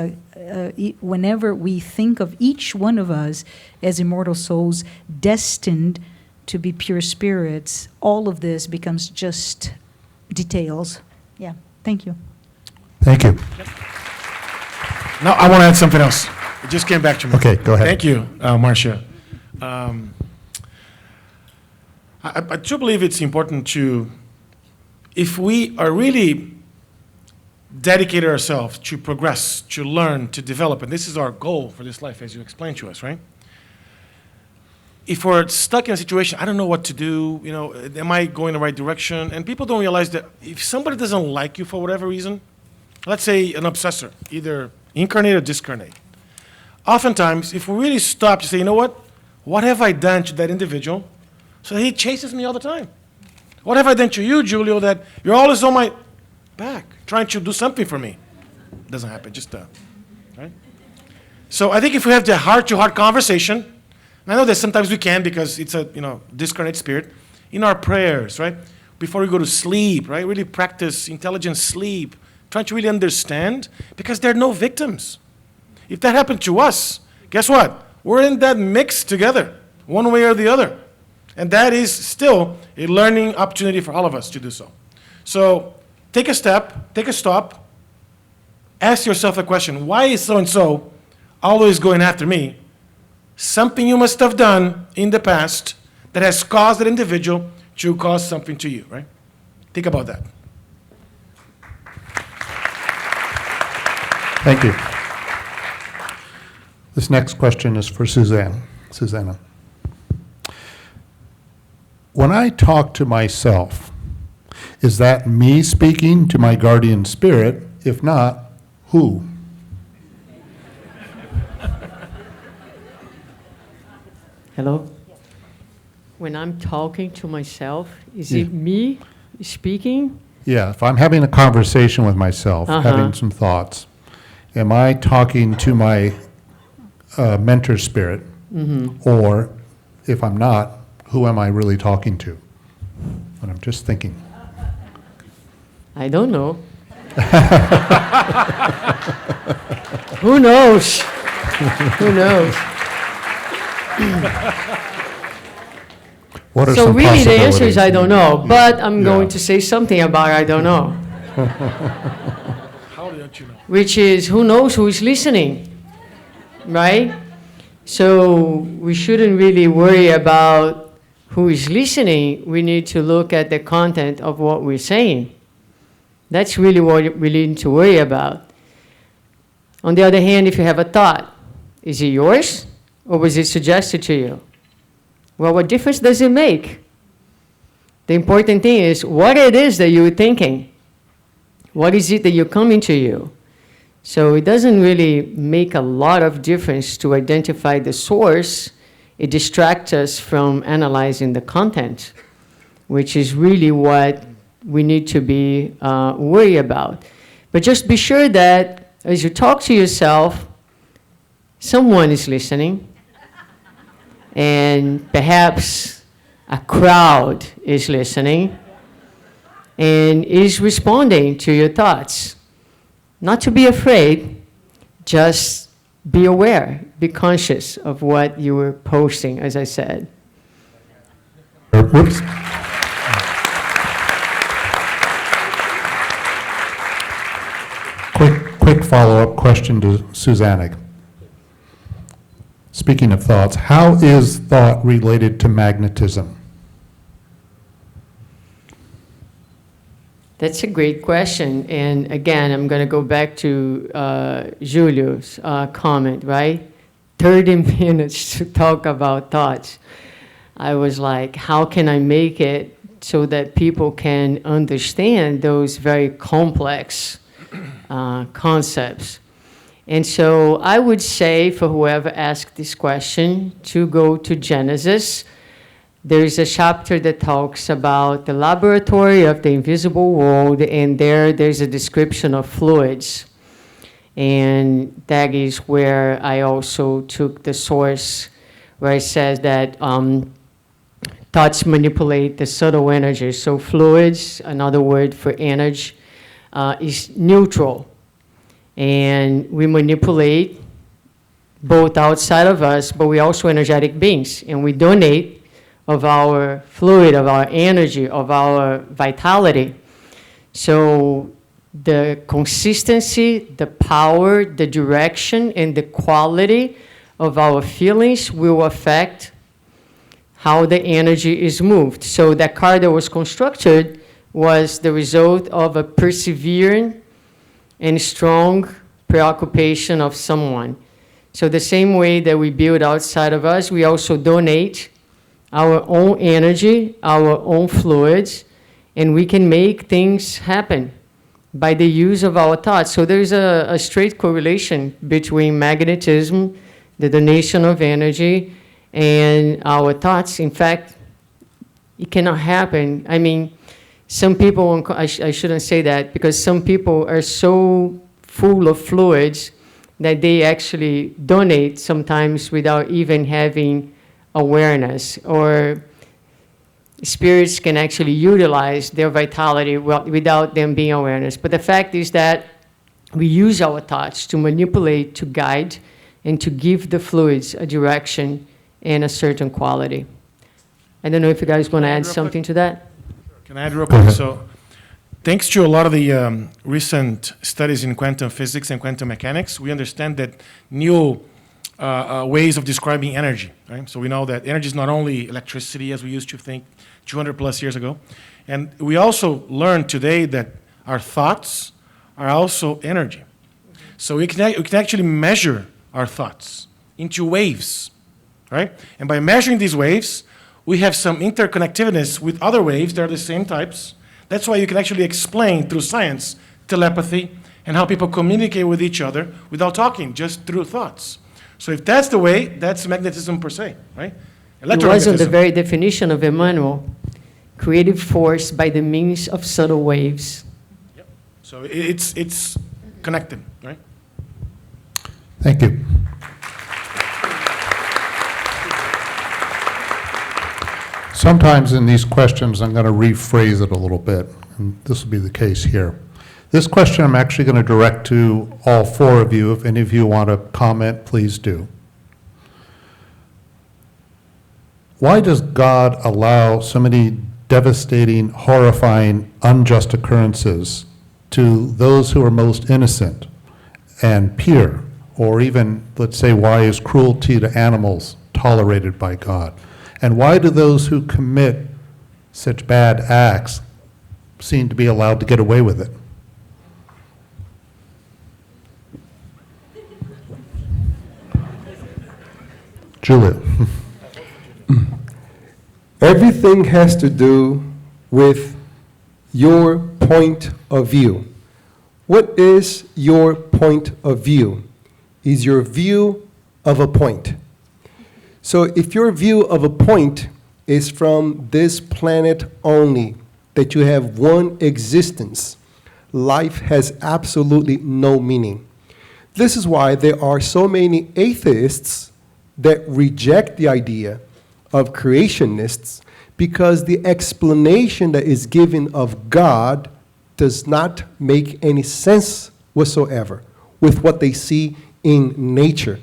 whenever we think of each one of us as immortal souls destined to be pure spirits, all of this becomes just details. Yeah, thank you. Thank you. Now I want to add something else. It just came back to me. Okay, go ahead. Thank you, Marcia. I do believe it's important to, if we are really dedicated ourselves to progress, to learn, to develop, and this is our goal for this life, as you explained to us, right? If we're stuck in a situation, I don't know what to do, am I going the right direction? And people don't realize that if somebody doesn't like you for whatever reason, let's say an obsessor, either incarnate or discarnate, oftentimes, if we really stop to say, what have I done to that individual so that he chases me all the time? What have I done to you, Julio, that you're always on my back, trying to do something for me? Doesn't happen, just right? So I think if we have the heart-to-heart conversation, and I know that sometimes we can because it's a discarnate spirit, in our prayers, right? Before we go to sleep, right? Really practice intelligent sleep, trying to really understand, because there are no victims. If that happened to us, guess what? We're in that mix together, one way or the other. And that is still a learning opportunity for all of us to do so. So take a step, take a stop, ask yourself a question. Why is so-and-so always going after me? Something you must have done in the past that has caused that individual to cause something to you, right? Think about that. Thank you. This next question is for Suzana. When I talk to myself, is that me speaking to my guardian spirit? If not, who? Hello? When I'm talking to myself, is it me speaking? Yeah, if I'm having a conversation with myself, having some thoughts, am I talking to my mentor spirit? Or if I'm not, who am I really talking to? When I'm just thinking. I don't know. Who knows? Who knows? What are So some really the answer possibilities? is I don't know, but I'm going to say something about I don't know. How don't you know? Which is, who knows who is listening, right? So we shouldn't really worry about who is listening. We need to look at the content of what we're saying. That's really what we need to worry about. On the other hand, if you have a thought, is it yours or was it suggested to you? Well, what difference does it make? The important thing is what it is that you're thinking. What is it that you're coming to you? So it doesn't really make a lot of difference to identify the source. It distracts us from analyzing the content, which is really what we need to be worried about. But just be sure that as you talk to yourself, someone is listening, and perhaps a crowd is listening and is responding to your thoughts. Not to be afraid, just be aware, be conscious of what you were posting, as I said. Whoops. Quick follow-up question to Suzana. Speaking of thoughts, how is thought related to magnetism? That's a great question. And again, I'm going to go back to Julio's comment, right? 30 minutes to talk about thoughts. I was like, how can I make it so that people can understand those very complex concepts? And so I would say for whoever asked this question to go to Genesis. There's a chapter that talks about the laboratory of the invisible world, and there's a description of fluids. And that is where I also took the source where it says that thoughts manipulate the subtle energy. So fluids, another word for energy, is neutral. And we manipulate both outside of us, but we're also energetic beings. And we donate of our fluid, of our energy, of our vitality. So the consistency, the power, the direction, and the quality of our feelings will affect how the energy is moved. So that car that was constructed was the result of a persevering and strong preoccupation of someone. So the same way that we build outside of us, we also donate our own energy, our own fluids, and we can make things happen by the use of our thoughts. So there's a straight correlation between magnetism, the donation of energy, and our thoughts. In fact, it cannot happen. I mean, some people, I shouldn't say that, because some people are so full of fluids that they actually donate sometimes without even having awareness, or spirits can actually utilize their vitality without them being awareness. But the fact is that we use our thoughts to manipulate, to guide, and to give the fluids a direction and a certain quality. I don't know if you guys want to add something to that? Can I add real quick? So, thanks to a lot of the recent studies in quantum physics and quantum mechanics, we understand that new ways of describing energy, right? So we know that energy is not only electricity as we used to think 200 plus years ago. And we also learned today that our thoughts are also energy. So we can actually measure our thoughts into waves, right? And by measuring these waves, we have some interconnectiveness with other waves that are the same types. That's why you can actually explain through science telepathy and how people communicate with each other without talking, just through thoughts. So if that's the way, that's magnetism per se, right? It wasn't the very definition of Emmanuel, creative force by the means of subtle waves. Yep. So it's connected, right? Thank you. Sometimes in these questions, I'm going to rephrase it a little bit, and this will be the case here. This question I'm actually going to direct to all four of you. If any of you want to comment, please do. Why does God allow so many devastating, horrifying, unjust occurrences to those who are most innocent and pure? Or even, let's say, why is cruelty to animals tolerated by God? And why do those who commit such bad acts seem to be allowed to get away with it? Julia. Everything has to do with your point of view. What is your point of view? Is your view of a point. So if your view of a point is from this planet only, that you have one existence, life has absolutely no meaning. This is why there are so many atheists that reject the idea of creationists, because the explanation that is given of God does not make any sense whatsoever with what they see in nature.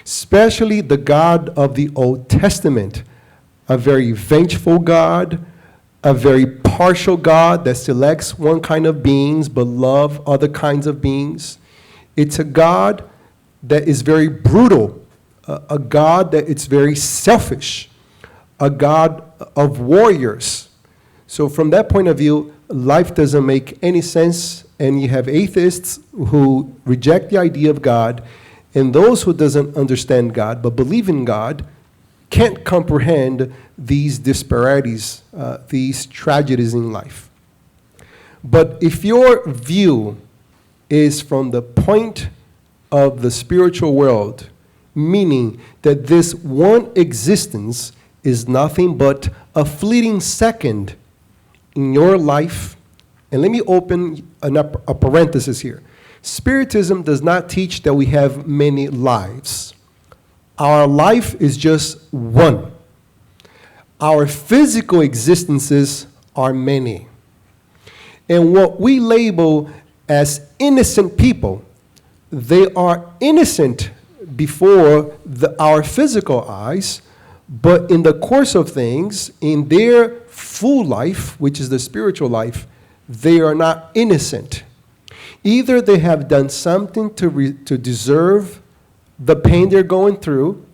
Especially the God of the Old Testament, a very vengeful God, a very partial God that selects one kind of beings but loves other kinds of beings. It's a God that is very brutal, a God that is very selfish, a God of warriors. So from that point of view, life doesn't make any sense, and you have atheists who reject the idea of God, and those who doesn't understand God but believe in God can't comprehend these disparities, these tragedies in life. But if your view is from the point of the spiritual world, meaning that this one existence is nothing but a fleeting second in your life, and let me open a parenthesis here. Spiritism does not teach that we have many lives. Our life is just one. Our physical existences are many. And what we label as innocent people, they are innocent before our physical eyes, but in the course of things, in their full life, which is the spiritual life, they are not innocent. Either they have done something to deserve the pain they're going through,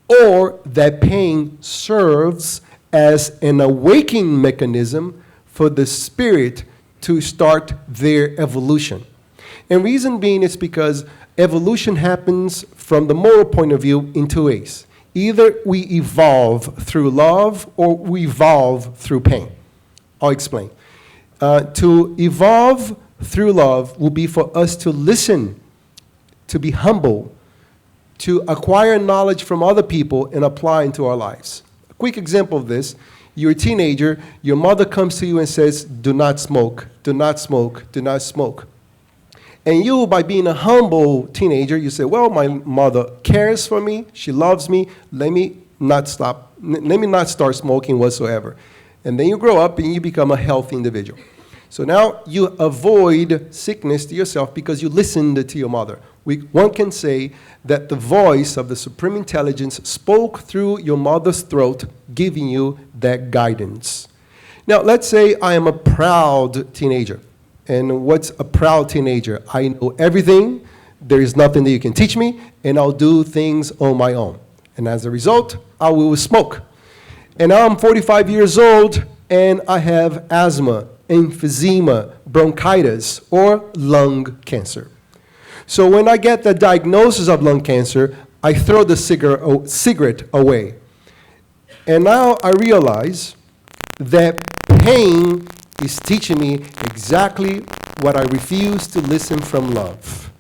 or that pain serves as an awakening mechanism for the spirit to start their evolution. And reason being is because evolution happens from the moral point of view in two ways. Either we evolve through love or we evolve through pain. I'll explain. To evolve through love will be for us to listen, to be humble, to acquire knowledge from other people and apply into our lives. A quick example of this, you're a teenager, your mother comes to you and says, do not smoke, do not smoke, do not smoke. And you, by being a humble teenager, you say, well, my mother cares for me, she loves me, let me not start smoking whatsoever. And then you grow up and you become a healthy individual. So now you avoid sickness to yourself because you listened to your mother. One can say that the voice of the Supreme Intelligence spoke through your mother's throat, giving you that guidance. Now, let's say I am a proud teenager. And what's a proud teenager? I know everything, there is nothing that you can teach me, and I'll do things on my own. And as a result, I will smoke. And now I'm 45 years old, and I have asthma, emphysema, bronchitis, or lung cancer. So when I get the diagnosis of lung cancer, I throw the cigarette away. And now I realize that pain is teaching me exactly what I refuse to listen from love.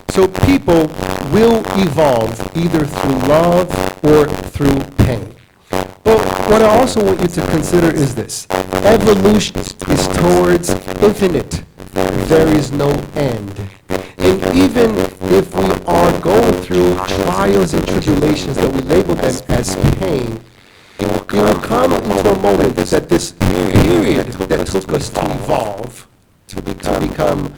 So people will evolve either through love or through pain. But what I also want you to consider is this. Evolution is towards infinite. There is no end. And even if we are going through trials and tribulations that we label them as pain, it will come into a moment that this period that took us to evolve, to become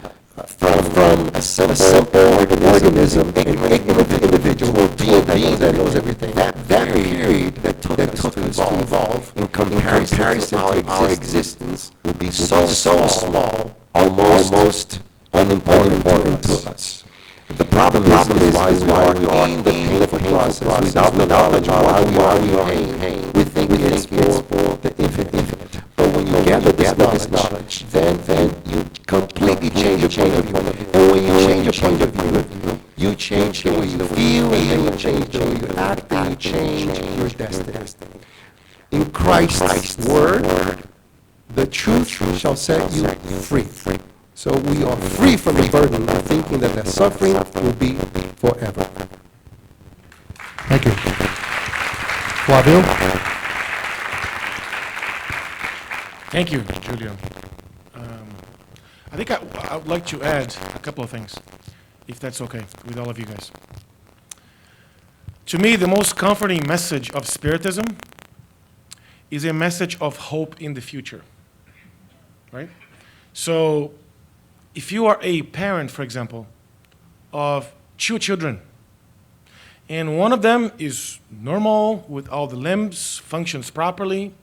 from a simple organism, an ignorant individual, to a being that knows everything. That period that took us to evolve in comparison to our existence will be so small, almost unimportant to us. The problem is why we are in the painful process without the knowledge of why we are in pain. We think it's for the infinite. But when you gather this knowledge, then you completely change your point of view. And when you change your point of view, you change the way you feel, and you change the way you act, and you change your destiny. In Christ's word, the truth shall set you free. So we are free from the burden of thinking that the suffering will be forever. Thank you. Flavio? Thank you, Julio. I think I would like to add a couple of things, if that's okay with all of you guys. To me, the most comforting message of Spiritism is a message of hope in the future, right? So if you are a parent, for example, of 2 children, and one of them is normal with all the limbs, functions properly,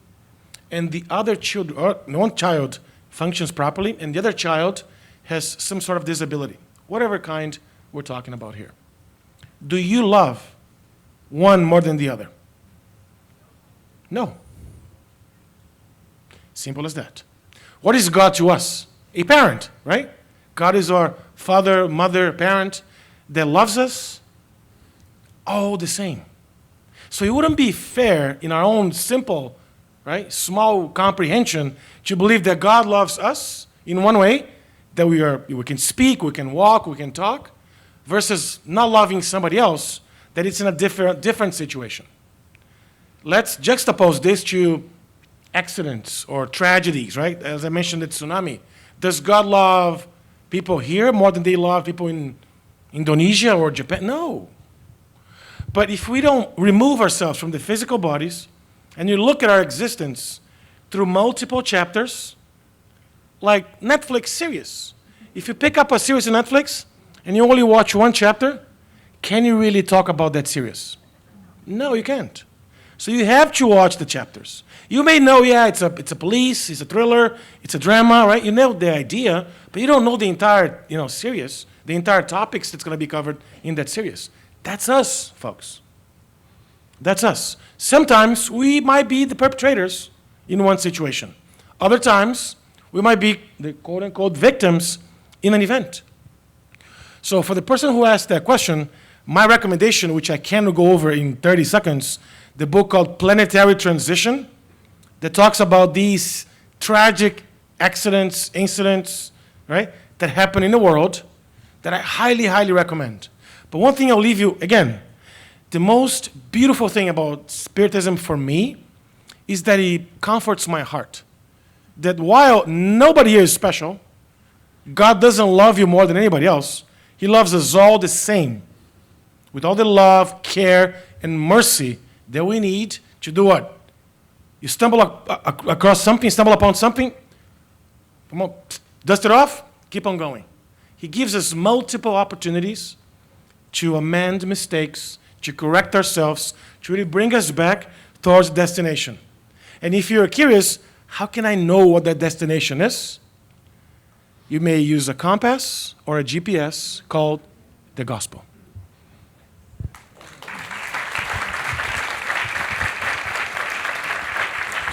and the other one child functions properly, and the other child has some sort of disability, whatever kind we're talking about here. Do you love one more than the other? No. Simple as that. What is God to us? A parent, right? God is our father, mother, parent that loves us all the same. So it wouldn't be fair in our own simple, right, small comprehension to believe that God loves us in one way, that we can speak, we can walk, we can talk, versus not loving somebody else, that it's in a different situation. Let's juxtapose this to accidents or tragedies, right? As I mentioned, the tsunami. Does God love people here more than they love people in Indonesia or Japan? No. But if we don't remove ourselves from the physical bodies and you look at our existence through multiple chapters, like Netflix series. If you pick up a series on Netflix and you only watch one chapter, can you really talk about that series? No, you can't. So you have to watch the chapters. You may know, yeah, it's a police, it's a thriller, it's a drama, right? You know the idea, but you don't know the entire, series, the entire topics that's going to be covered in that series. That's us, folks. That's us. Sometimes we might be the perpetrators in one situation. Other times, we might be the quote-unquote victims in an event. So for the person who asked that question, my recommendation, which I can go over in 30 seconds, the book called Planetary Transition, that talks about these tragic accidents, incidents, right, that happen in the world, that I highly, highly recommend. But one thing I'll leave you, again, the most beautiful thing about Spiritism for me is that it comforts my heart. That while nobody here is special, God doesn't love you more than anybody else. He loves us all the same, with all the love, care, and mercy that we need to do what? You stumble across something, stumble upon something, come on, dust it off, keep on going. He gives us multiple opportunities to amend mistakes, to correct ourselves, to really bring us back towards destination. And if you're curious, how can I know what that destination is? You may use a compass or a GPS called the gospel.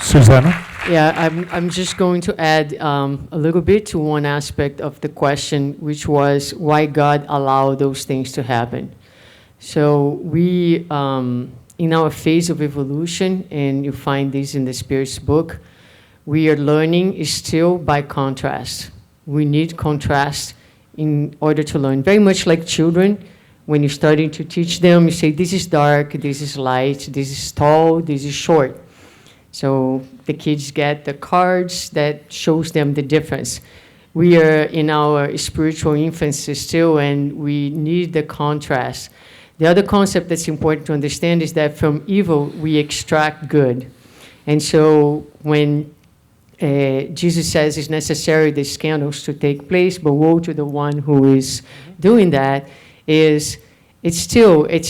Suzana? Yeah, I'm just going to add a little bit to one aspect of the question, which was why God allowed those things to happen. So we, in our phase of evolution, and you find this in the Spirit's book, we are learning still by contrast. We need contrast in order to learn. Very much like children, when you're starting to teach them, you say, this is dark, this is light, this is tall, this is short. So the kids get the cards that shows them the difference. We are in our spiritual infancy still, and we need the contrast. The other concept that's important to understand is that from evil, we extract good. And so when Jesus says it's necessary the scandals to take place, but woe to the one who is doing that, it's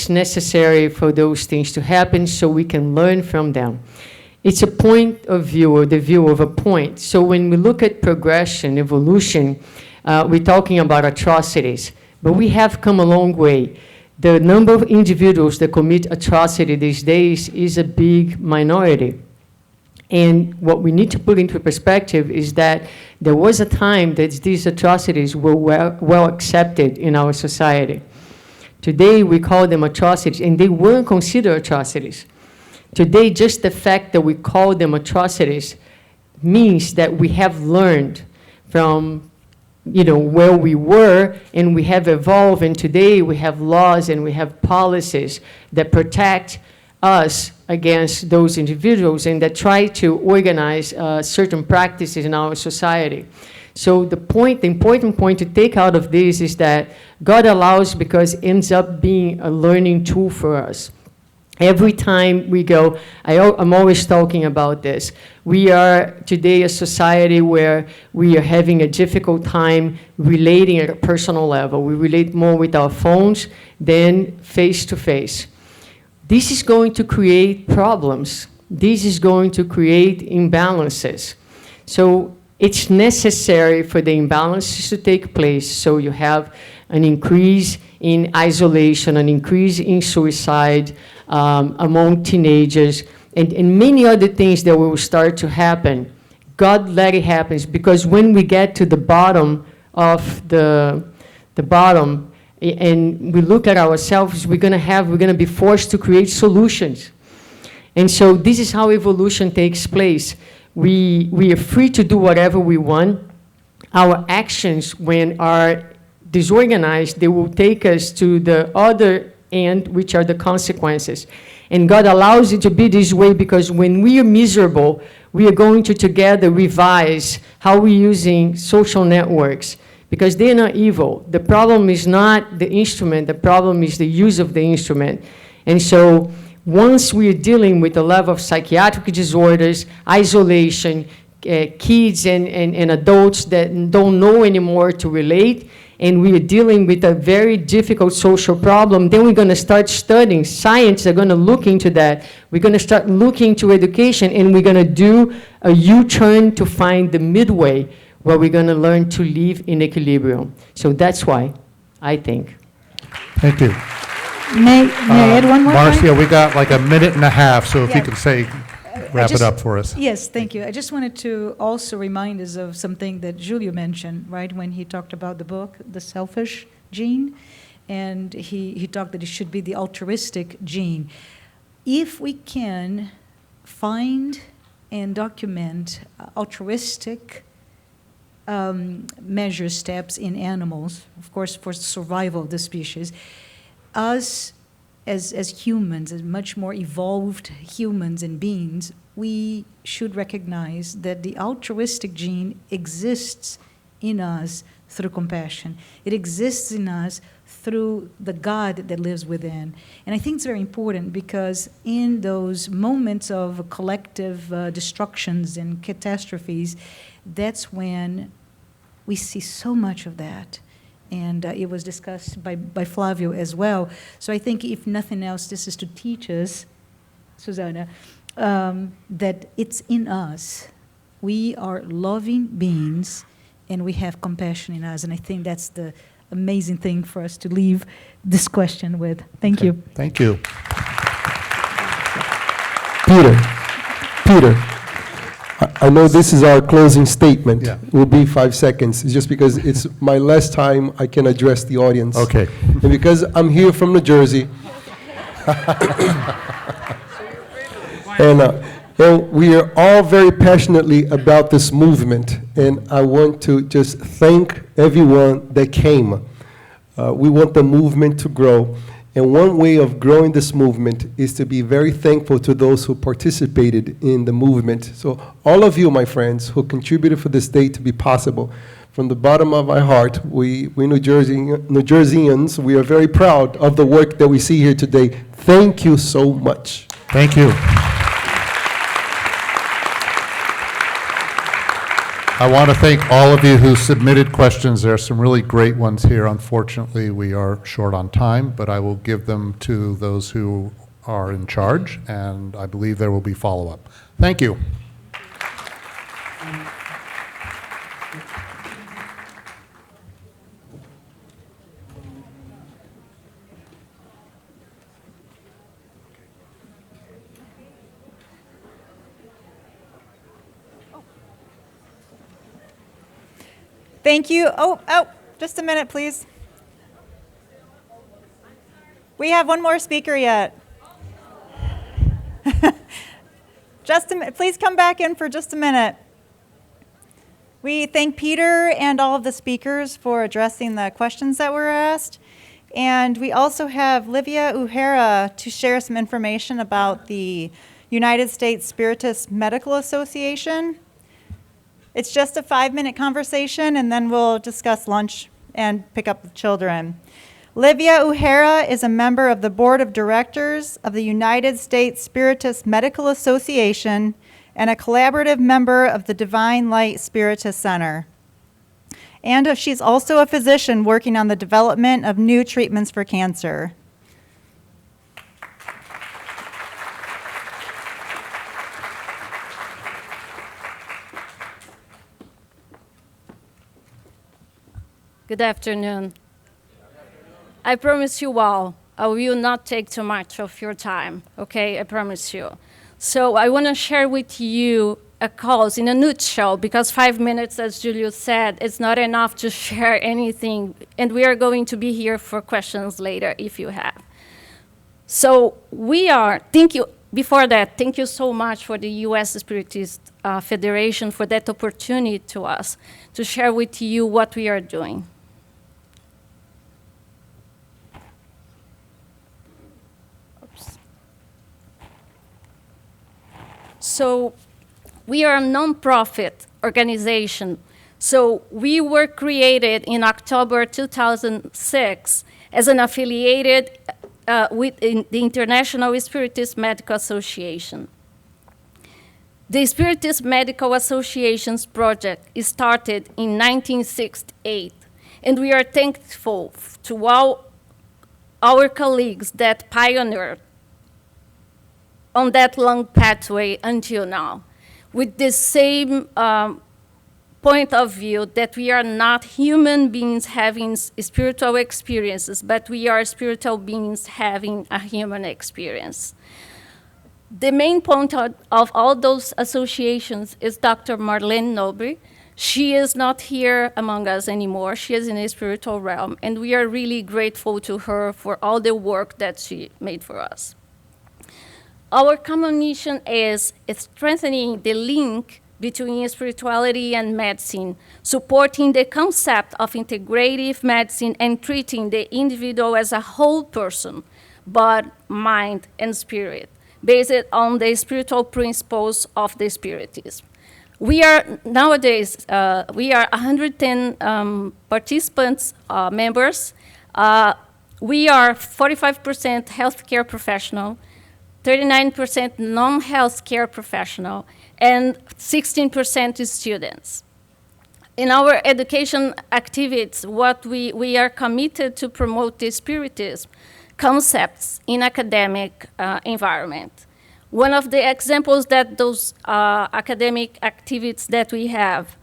necessary for those things to happen so we can learn from them. It's a point of view, or the view of a point. So when we look at progression, evolution, we're talking about atrocities, but we have come a long way. The number of individuals that commit atrocity these days is a big minority. And what we need to put into perspective is that there was a time that these atrocities were well accepted in our society. Today we call them atrocities, and they weren't considered atrocities. Today, just the fact that we call them atrocities means that we have learned from, where we were, and we have evolved, and today we have laws and we have policies that protect us against those individuals and that try to organize certain practices in our society. So the important point to take out of this is that God allows because it ends up being a learning tool for us. Every time we go, I'm always talking about this. We are today a society where we are having a difficult time relating at a personal level. We relate more with our phones than face to face. This is going to create problems. This is going to create imbalances. So it's necessary for the imbalances to take place. So you have an increase in isolation, an increase in suicide among teenagers, and many other things that will start to happen. God let it happen, because when we get to the bottom of the bottom, and we look at ourselves, we're gonna be forced to create solutions. And so this is how evolution takes place. We are free to do whatever we want. Our actions, when are disorganized, they will take us to the other end, which are the consequences. And God allows it to be this way because when we are miserable, we are going to together revise how we're using social networks, because they're not evil. The problem is not the instrument, the problem is the use of the instrument. And so once we are dealing with the level of psychiatric disorders, isolation, kids and adults that don't know anymore to relate, and we are dealing with a very difficult social problem, then we're going to start studying. Science are going to look into that. We're going to start looking to education, and we're going to do a U-turn to find the midway where we're going to learn to live in equilibrium. So that's why, I think. Thank you. May I add one more Marcia, point? we got like a minute and a half, so if you Yeah. can say wrap it up for us. Yes, thank you. I just wanted to also remind us of something that Julio mentioned, right, when he talked about the book, The Selfish Gene, and he talked that it should be the altruistic gene. If we can find and document altruistic measure steps in animals, of course, for survival of the species, us as humans, as much more evolved humans and beings, we should recognize that the altruistic gene exists in us through compassion. It exists in us through the God that lives within. And I think it's very important because in those moments of collective destructions and catastrophes, that's when we see so much of that. And it was discussed by Flavio as well. So I think if nothing else, this is to teach us, Suzana, that it's in us. We are loving beings and we have compassion in us. And I think that's the amazing thing for us to leave this question with. Thank you. Thank you. Peter, I know this is our closing statement. Yeah. It will be 5 seconds. It's just because it's my last time I can address the audience. Okay. And because I'm here from New Jersey, and we are all very passionately about this movement, and I want to just thank everyone that came. We want the movement to grow, and one way of growing this movement is to be very thankful to those who participated in the movement. So all of you, my friends, who contributed for this day to be possible, from the bottom of my heart, we New Jerseyans, we are very proud of the work that we see here today. Thank you so much. Thank you. I want to thank all of you who submitted questions. There are some really great ones here. Unfortunately, we are short on time, but I will give them to those who are in charge, and I believe there will be follow-up. Thank you. Thank you. Oh, just a minute, please. We have one more speaker yet. Just a minute. Please come back in for just a minute. We thank Peter and all of the speakers for addressing the questions that were asked. And we also have Livia Ujera to share some information about the United States Spiritist Medical Association. It's just a 5-minute conversation, and then we'll discuss lunch and pick up the children. Livia Ujera is a member of the Board of Directors of the United States Spiritist Medical Association and a collaborative member of the Divine Light Spiritist Center. And she's also a physician working on the development of new treatments for cancer. Good afternoon. I promise you all, I will not take too much of your time, okay? I promise you. So I want to share with you a cause in a nutshell, because 5 minutes, as Julio said, is not enough to share anything, and we are going to be here for questions later if you have. So thank you, before that, thank you so much for the U.S. Spiritist Federation for that opportunity to us to share with you what we are doing. So we are a nonprofit organization. So we were created in October 2006 as an affiliated with the International Spiritist Medical Association. The Spiritist Medical Association's project started in 1968, and we are thankful to all our colleagues that pioneered on that long pathway until now, with the same point of view that we are not human beings having spiritual experiences, but we are spiritual beings having a human experience. The main point of all those associations is Dr. Marlene Nobre. She is not here among us anymore. She is in the spiritual realm, and we are really grateful to her for all the work that she made for us. Our common mission is strengthening the link between spirituality and medicine, supporting the concept of integrative medicine and treating the individual as a whole person, body, mind, and spirit, based on the spiritual principles of the Spiritism. We are, nowadays, we are 110 participants, members. We are 45% healthcare professional, 39% non-healthcare professional, and 16% students. In our education activities, what we are committed to promote the Spiritism concepts in academic environment. One of the examples that those academic activities that we have,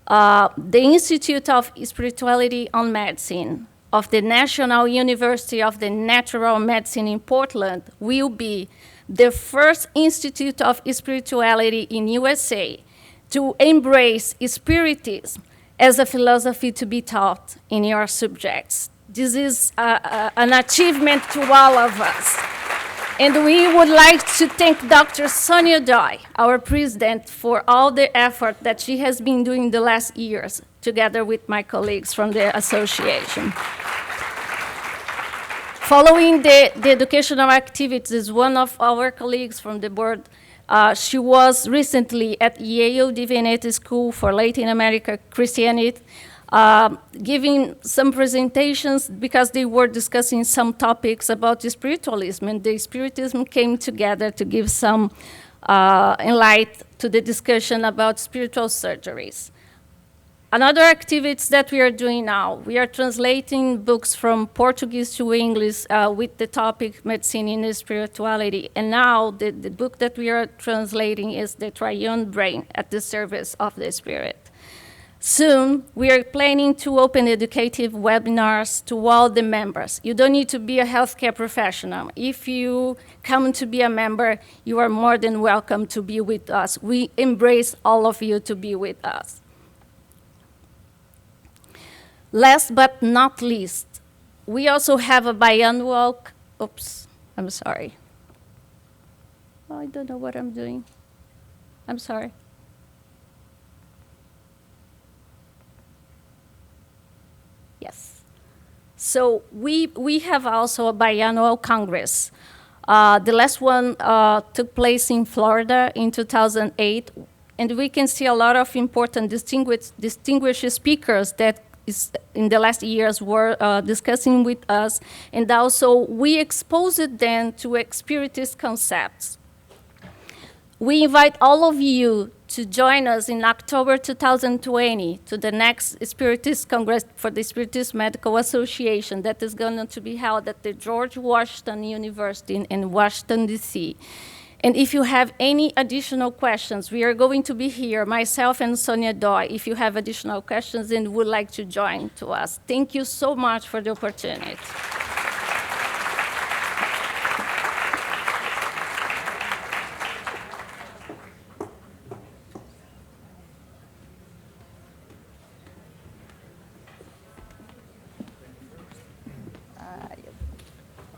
the Institute of Spirituality on Medicine of the National University of the Natural Medicine in Portland will be the first institute of spirituality in USA to embrace Spiritism as a philosophy to be taught in your subjects. This is an achievement to all of us. And we would like to thank Dr. Sonia Doi, our president, for all the effort that she has been doing the last years, together with my colleagues from the association. Following the educational activities, one of our colleagues from the board, she was recently at Yale Divinity School for Latin America Christianity, giving some presentations because they were discussing some topics about spiritualism, and the Spiritism came together to give some light to the discussion about spiritual surgeries. Another activities that we are doing now, we are translating books from Portuguese to English with the topic Medicine in Spirituality. And now the book that we are translating is The Triune Brain at the Service of the Spirit. Soon, we are planning to open educative webinars to all the members. You don't need to be a healthcare professional. If you come to be a member, you are more than welcome to be with us. We embrace all of you to be with us. Last but not least, we also have a biannual, oops, I'm sorry. Oh, I don't know what I'm doing. I'm sorry. Yes. So we have also a biannual Congress. The last one took place in Florida in 2008, and we can see a lot of important distinguished speakers that in the last years were discussing with us, and also we exposed them to Spiritist concepts. We invite all of you to join us in October 2020 to the next Spiritist Congress for the Spiritist Medical Association that is going to be held at the George Washington University in Washington, D.C. And if you have any additional questions, we are going to be here, myself and Sonia Doi, if you have additional questions and would like to join to us. Thank you so much for the opportunity.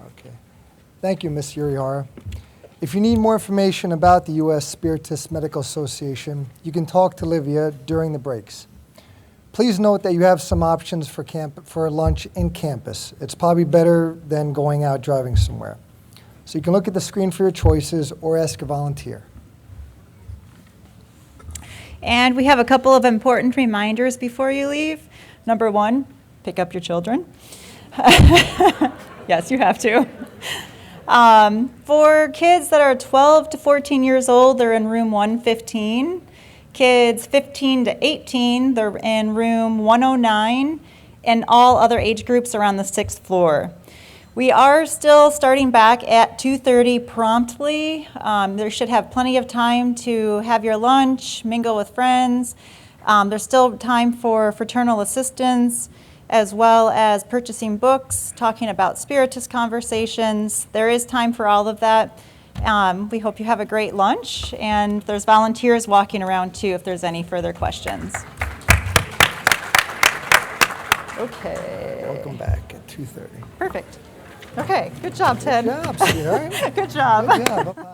Okay. Thank you, Ms. Urihara. If you need more information about the U.S. Spiritist Medical Association, you can talk to Livia during the breaks. Please note that you have some options for lunch in campus. It's probably better than going out driving somewhere. So you can look at the screen for your choices or ask a volunteer. And we have a couple of important reminders before you leave. Number one, pick up your children. Yes, you have to. For kids that are 12 to 14 years old, they're in room 115. Kids 15 to 18, they're in room 109, and all other age groups are on the 6th floor. We are still starting back at 2:30 promptly. There should have plenty of time to have your lunch, mingle with friends. There's still time for fraternal assistance, as well as purchasing books, talking about Spiritist conversations. There is time for all of that. We hope you have a great lunch, and there's volunteers walking around too if there's any further questions. Okay. Welcome back at 2:30. Perfect. Okay, good job, Ted. Good job, sweetheart. Good job. Good job. Bye-bye.